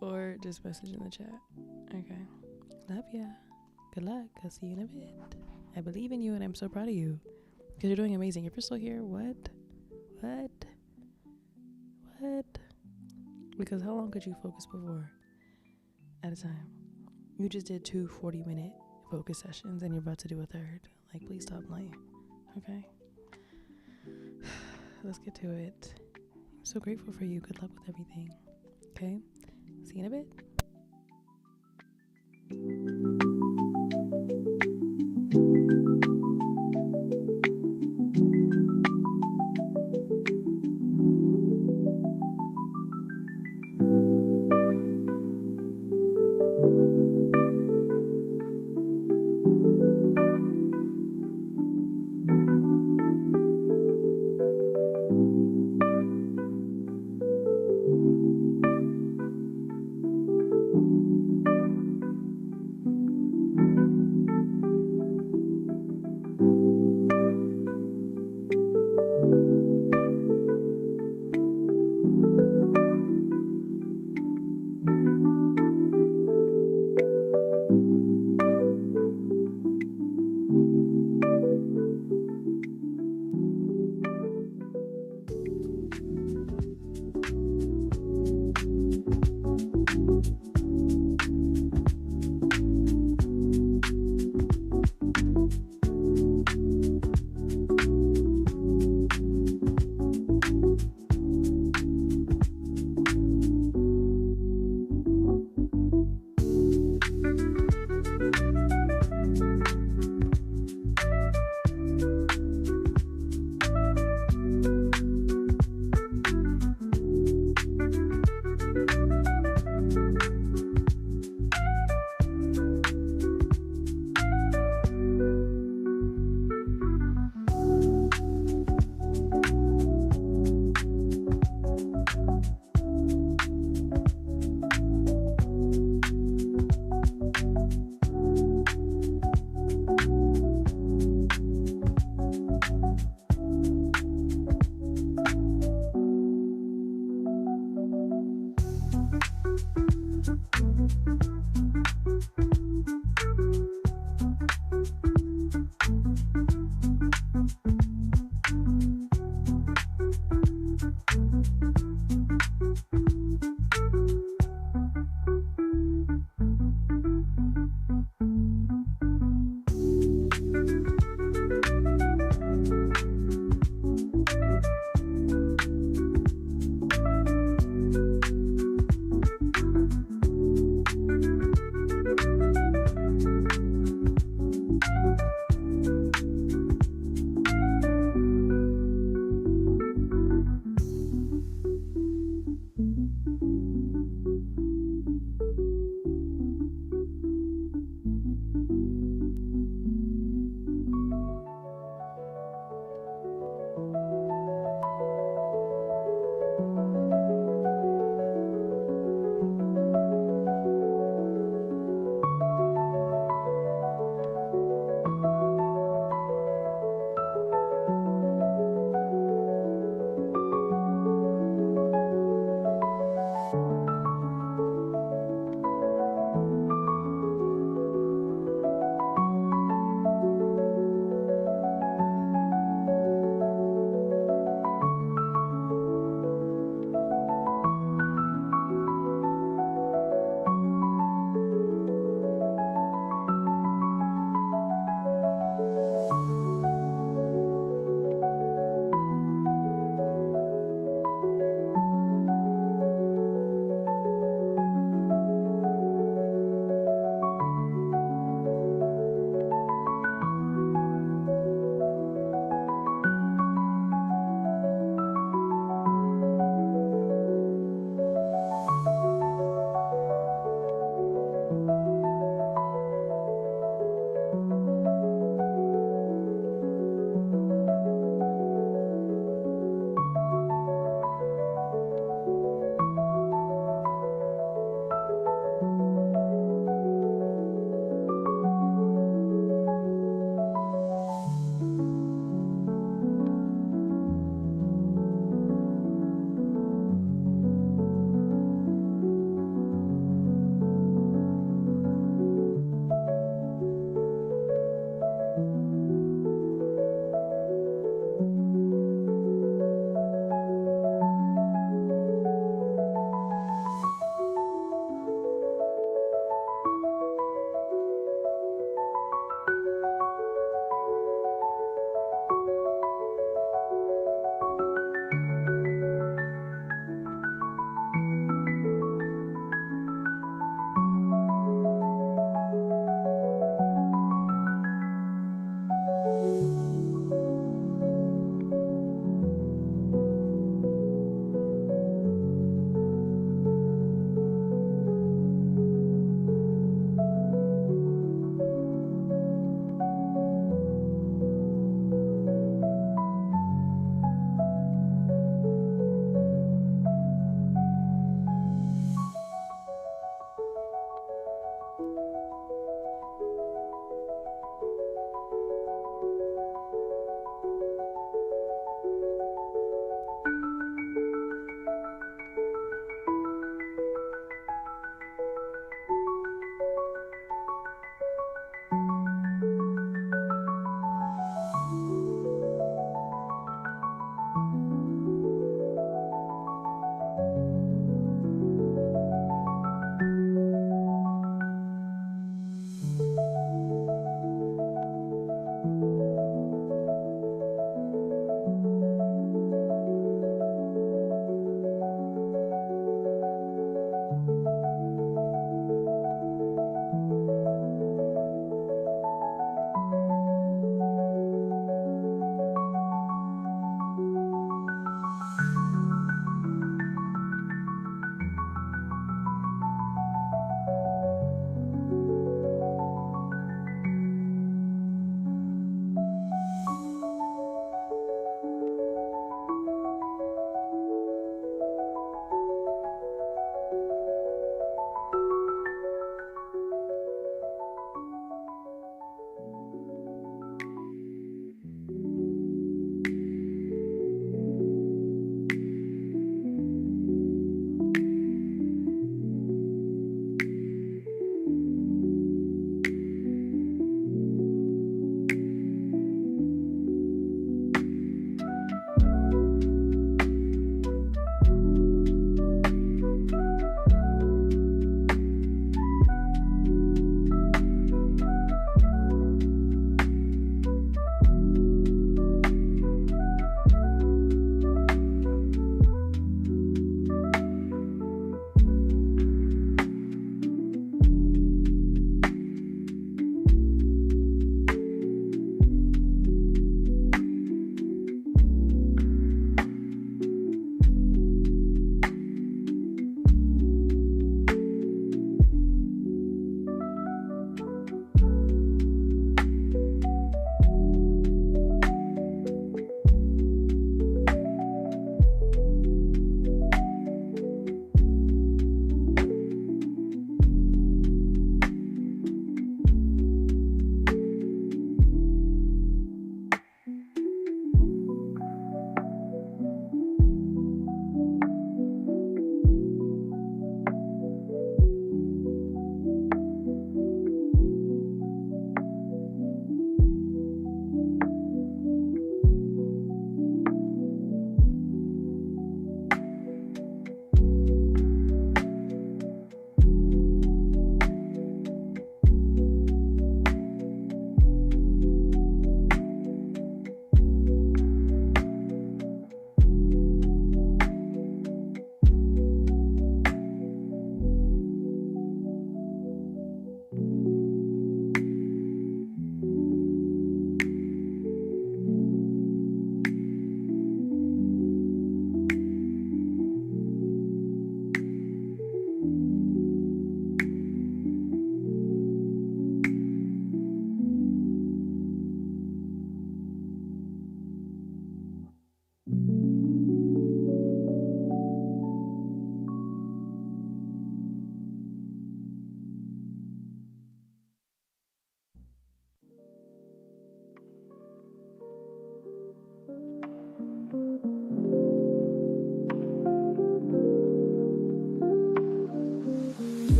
[SPEAKER 1] Or just message in the chat. Okay. Love ya. Good luck. I'll see you in a bit. I believe in you and I'm so proud of you, because you're doing amazing. If you're still here, what? Because how long could you focus before at a time? You just did 2 40-minute focus sessions and you're about to do a third. Like, please stop lying. Okay? let's get to it. I'm so grateful for you. Good luck with everything. Okay? See you in a bit.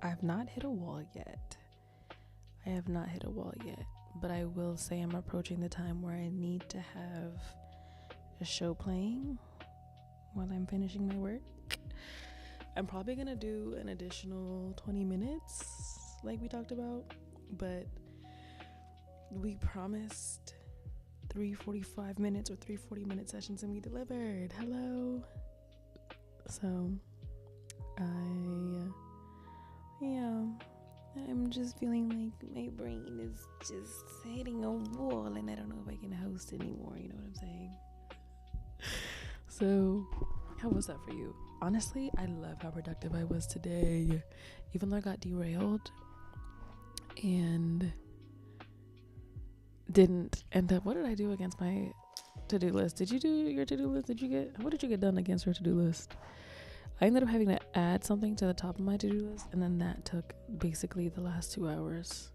[SPEAKER 1] I have not hit a wall yet. But I will say I'm approaching the time where I need to have a show playing while I'm finishing my work. I'm probably gonna do an additional 20 minutes like we talked about, but we promised 3:45 minutes or 3:40-minute sessions and we delivered. Hello. So I'm just feeling like my brain is just hitting a wall and I don't know if I can host anymore, you know what I'm saying? So how was that for you? Honestly, I love how productive I was today, even though I got derailed and didn't end up. What did I do against my to-do list? Did you do your to-do list? What did you get done against your to-do list? I ended up having to add something to the top of my to-do list, and then that took basically the last 2 hours.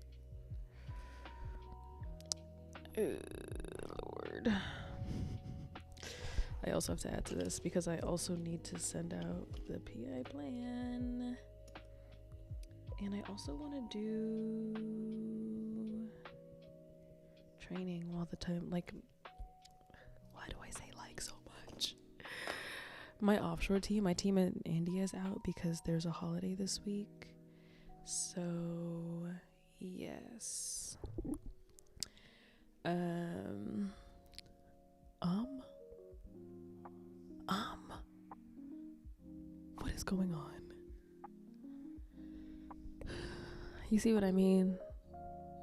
[SPEAKER 1] Lord. I also have to add to this because I also need to send out the PI plan. And I also want to do training all the time. Like, why do I say like so much? My offshore team, my team in India is out because there's a holiday this week. So, yes. What is going on? You see what I mean?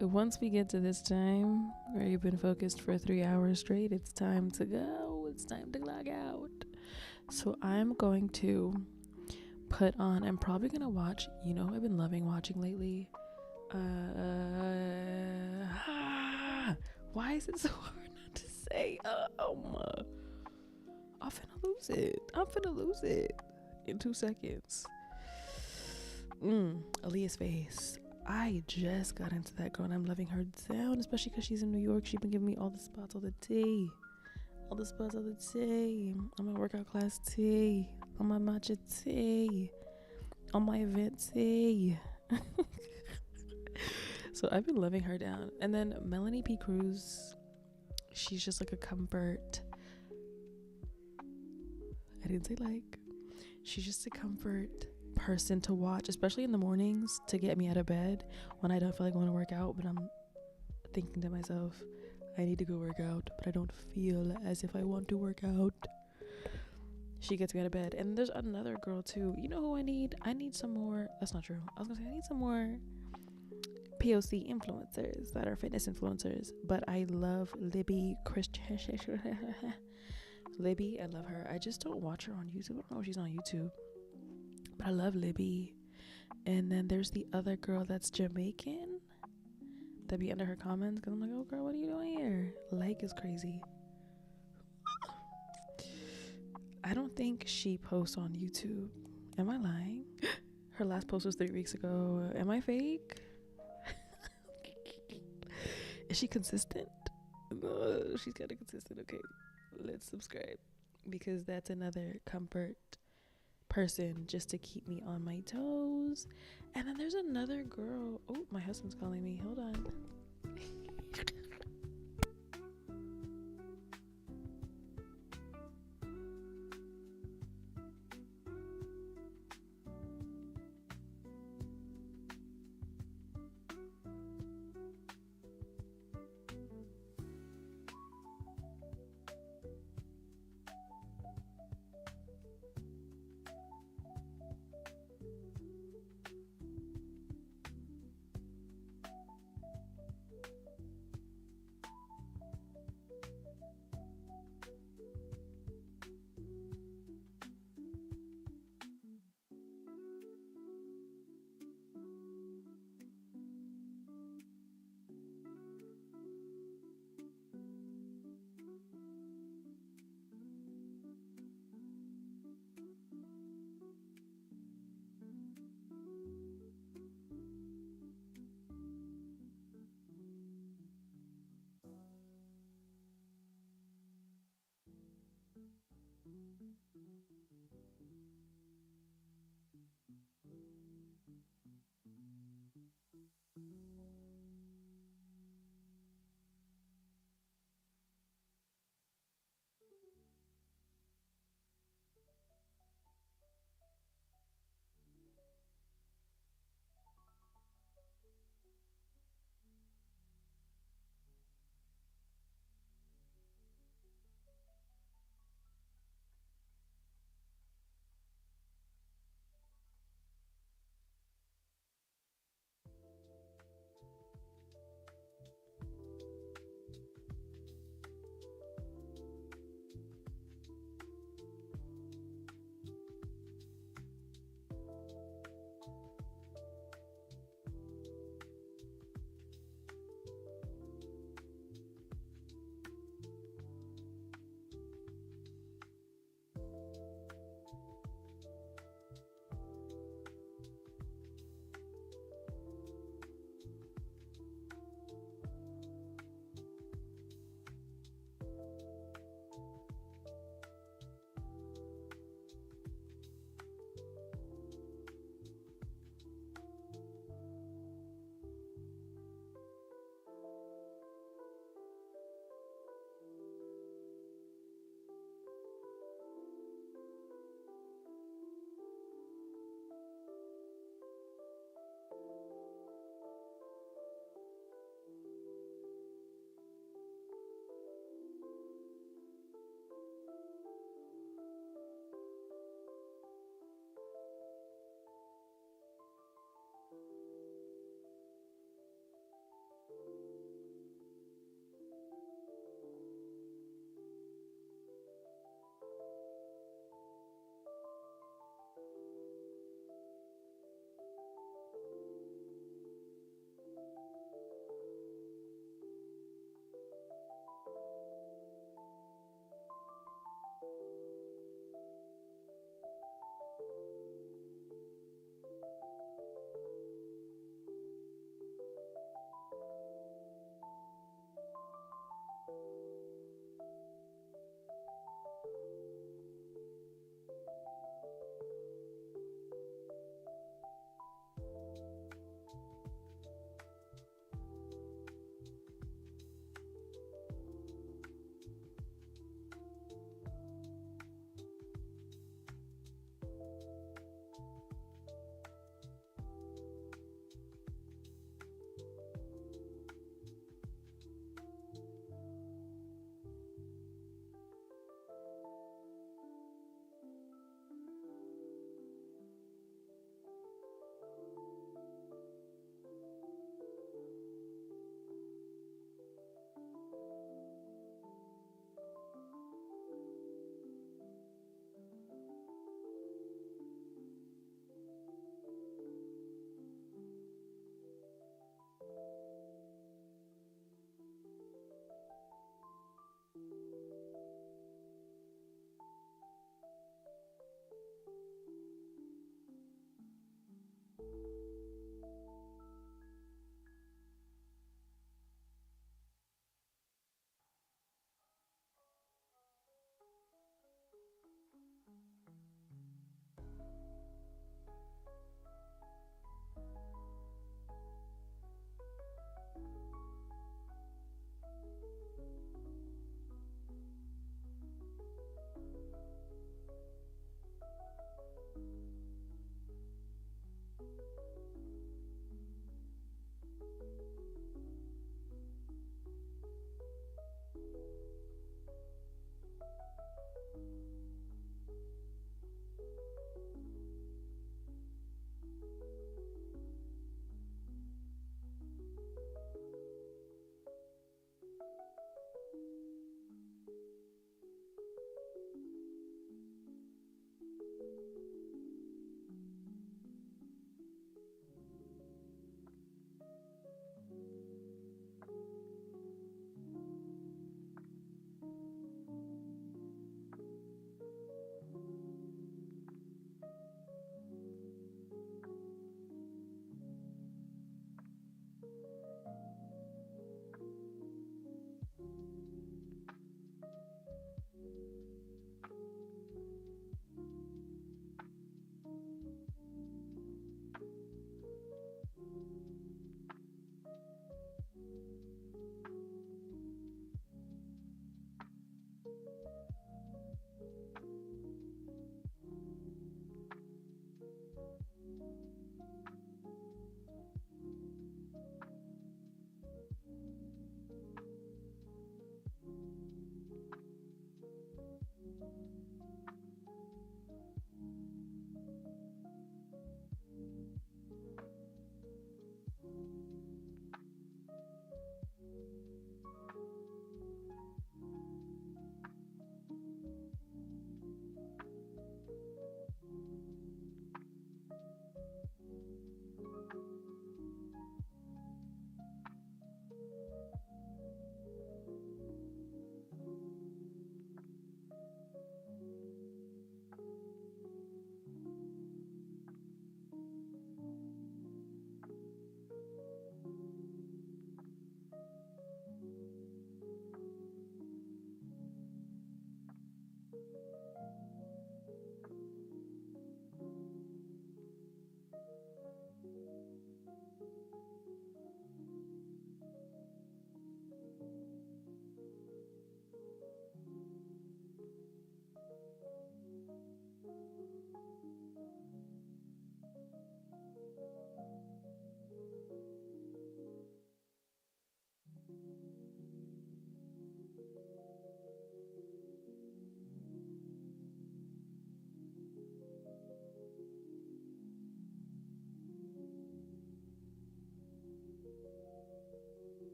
[SPEAKER 1] Once we get to this time where you've been focused for 3 hours straight, it's time to go. It's time to log out. So I'm going to put on, I'm probably going to watch, you know, I've been loving watching lately. Why is it so hard not to say? I'm finna lose it in 2 seconds. Aaliyah's face. I just got into that girl and I'm loving her down, especially because she's in New York. She's been giving me all the spots, all the tea. On my workout class tea. On my matcha tea. On my event tea. So I've been loving her down. And then Melanie P. Cruz, she's just like a comfort. I didn't say like. She's just a comfort person to watch, especially in the mornings, to get me out of bed when I don't feel like going to work out, but I'm thinking to myself, I need to go work out, but I don't feel as if I want to work out. She gets me out of bed. And there's another girl too. You know who I need? I need some more. That's not true. I was gonna say I need some more POC influencers that are fitness influencers. But I love Libby Christian. Libby, I love her. I just don't watch her on YouTube. I don't know if she's on YouTube. But I love Libby. And then there's the other girl that's Jamaican that be under her comments, because I'm like, oh girl, what are you doing here? Like is crazy. I don't think she posts on YouTube. Am I lying? Her last post was 3 weeks ago. Am I fake? Is she consistent? She's kind of consistent. Okay, let's subscribe, because that's another comfort person just to keep me on my toes. And then there's another girl. Oh, my husband's calling me. Hold on.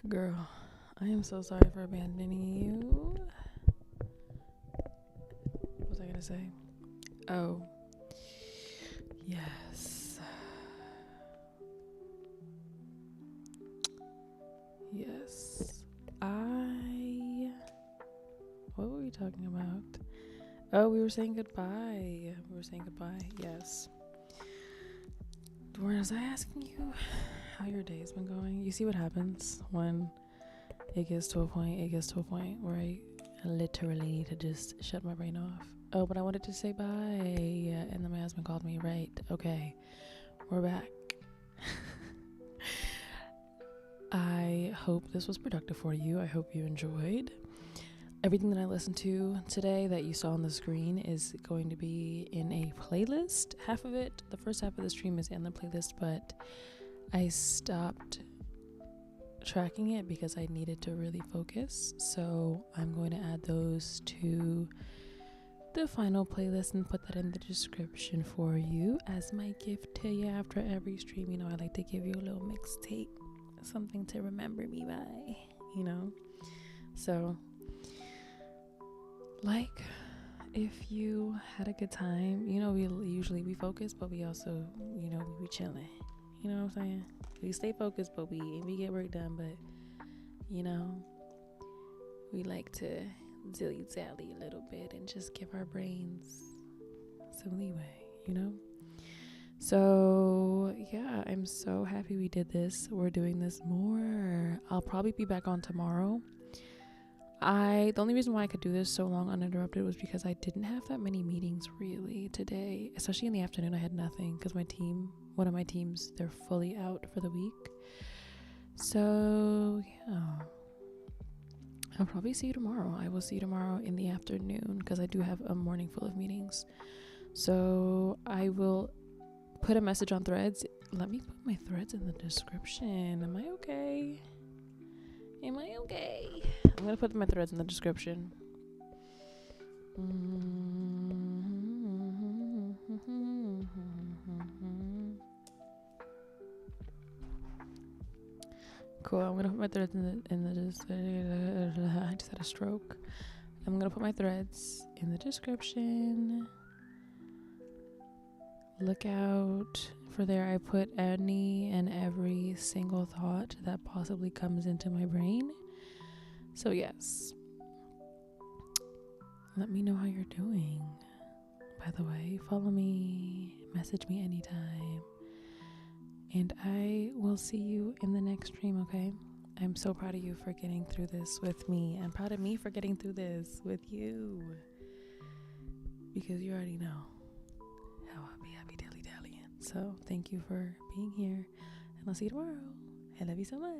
[SPEAKER 1] Girl, I am so sorry for abandoning you. What was I gonna say? Oh, yes. Yes. What were we talking about? Oh, we were saying goodbye. Yes. Was I asking you how your day's been going? You see what happens when it gets to a point where I literally need to just shut my brain off. Oh, but I wanted to say bye, and then my husband called me. Right, okay, we're back. I hope this was productive for you. I hope you enjoyed. Everything that I listened to today that you saw on the screen is going to be in a playlist. Half of it, the first half of the stream, is in the playlist, but I stopped tracking it because I needed to really focus. So I'm going to add those to the final playlist and put that in the description for you as my gift to you after every stream. You know, I like to give you a little mixtape, something to remember me by, you know. So, like, if you had a good time, you know, we focus, but we also, you know, we chilling. You know what I'm saying? We stay focused, but we get work done. But, you know, we like to dilly-dally a little bit and just give our brains some leeway, you know? So, yeah, I'm so happy we did this. We're doing this more. I'll probably be back on tomorrow. The only reason why I could do this so long uninterrupted was because I didn't have that many meetings really today, especially in the afternoon. I had nothing because one of my teams, they're fully out for the week. So yeah, I'll probably see you tomorrow. I will see you tomorrow in the afternoon because I do have a morning full of meetings. So I will put a message on Threads. Let me put my Threads in the description. Am I okay? I'm gonna put my Threads in the description. Cool. I'm gonna put my Threads in the I just had a stroke. I'm gonna put my Threads in the description. Look out for there. I put any and every single thought that possibly comes into my brain. So yes, let me know how you're doing. By the way, follow me, message me anytime, and I will see you in the next stream, okay? I'm so proud of you for getting through this with me. I'm proud of me for getting through this with you, because you already know how I'll be happy dilly-dallying. So thank you for being here, and I'll see you tomorrow. I love you so much.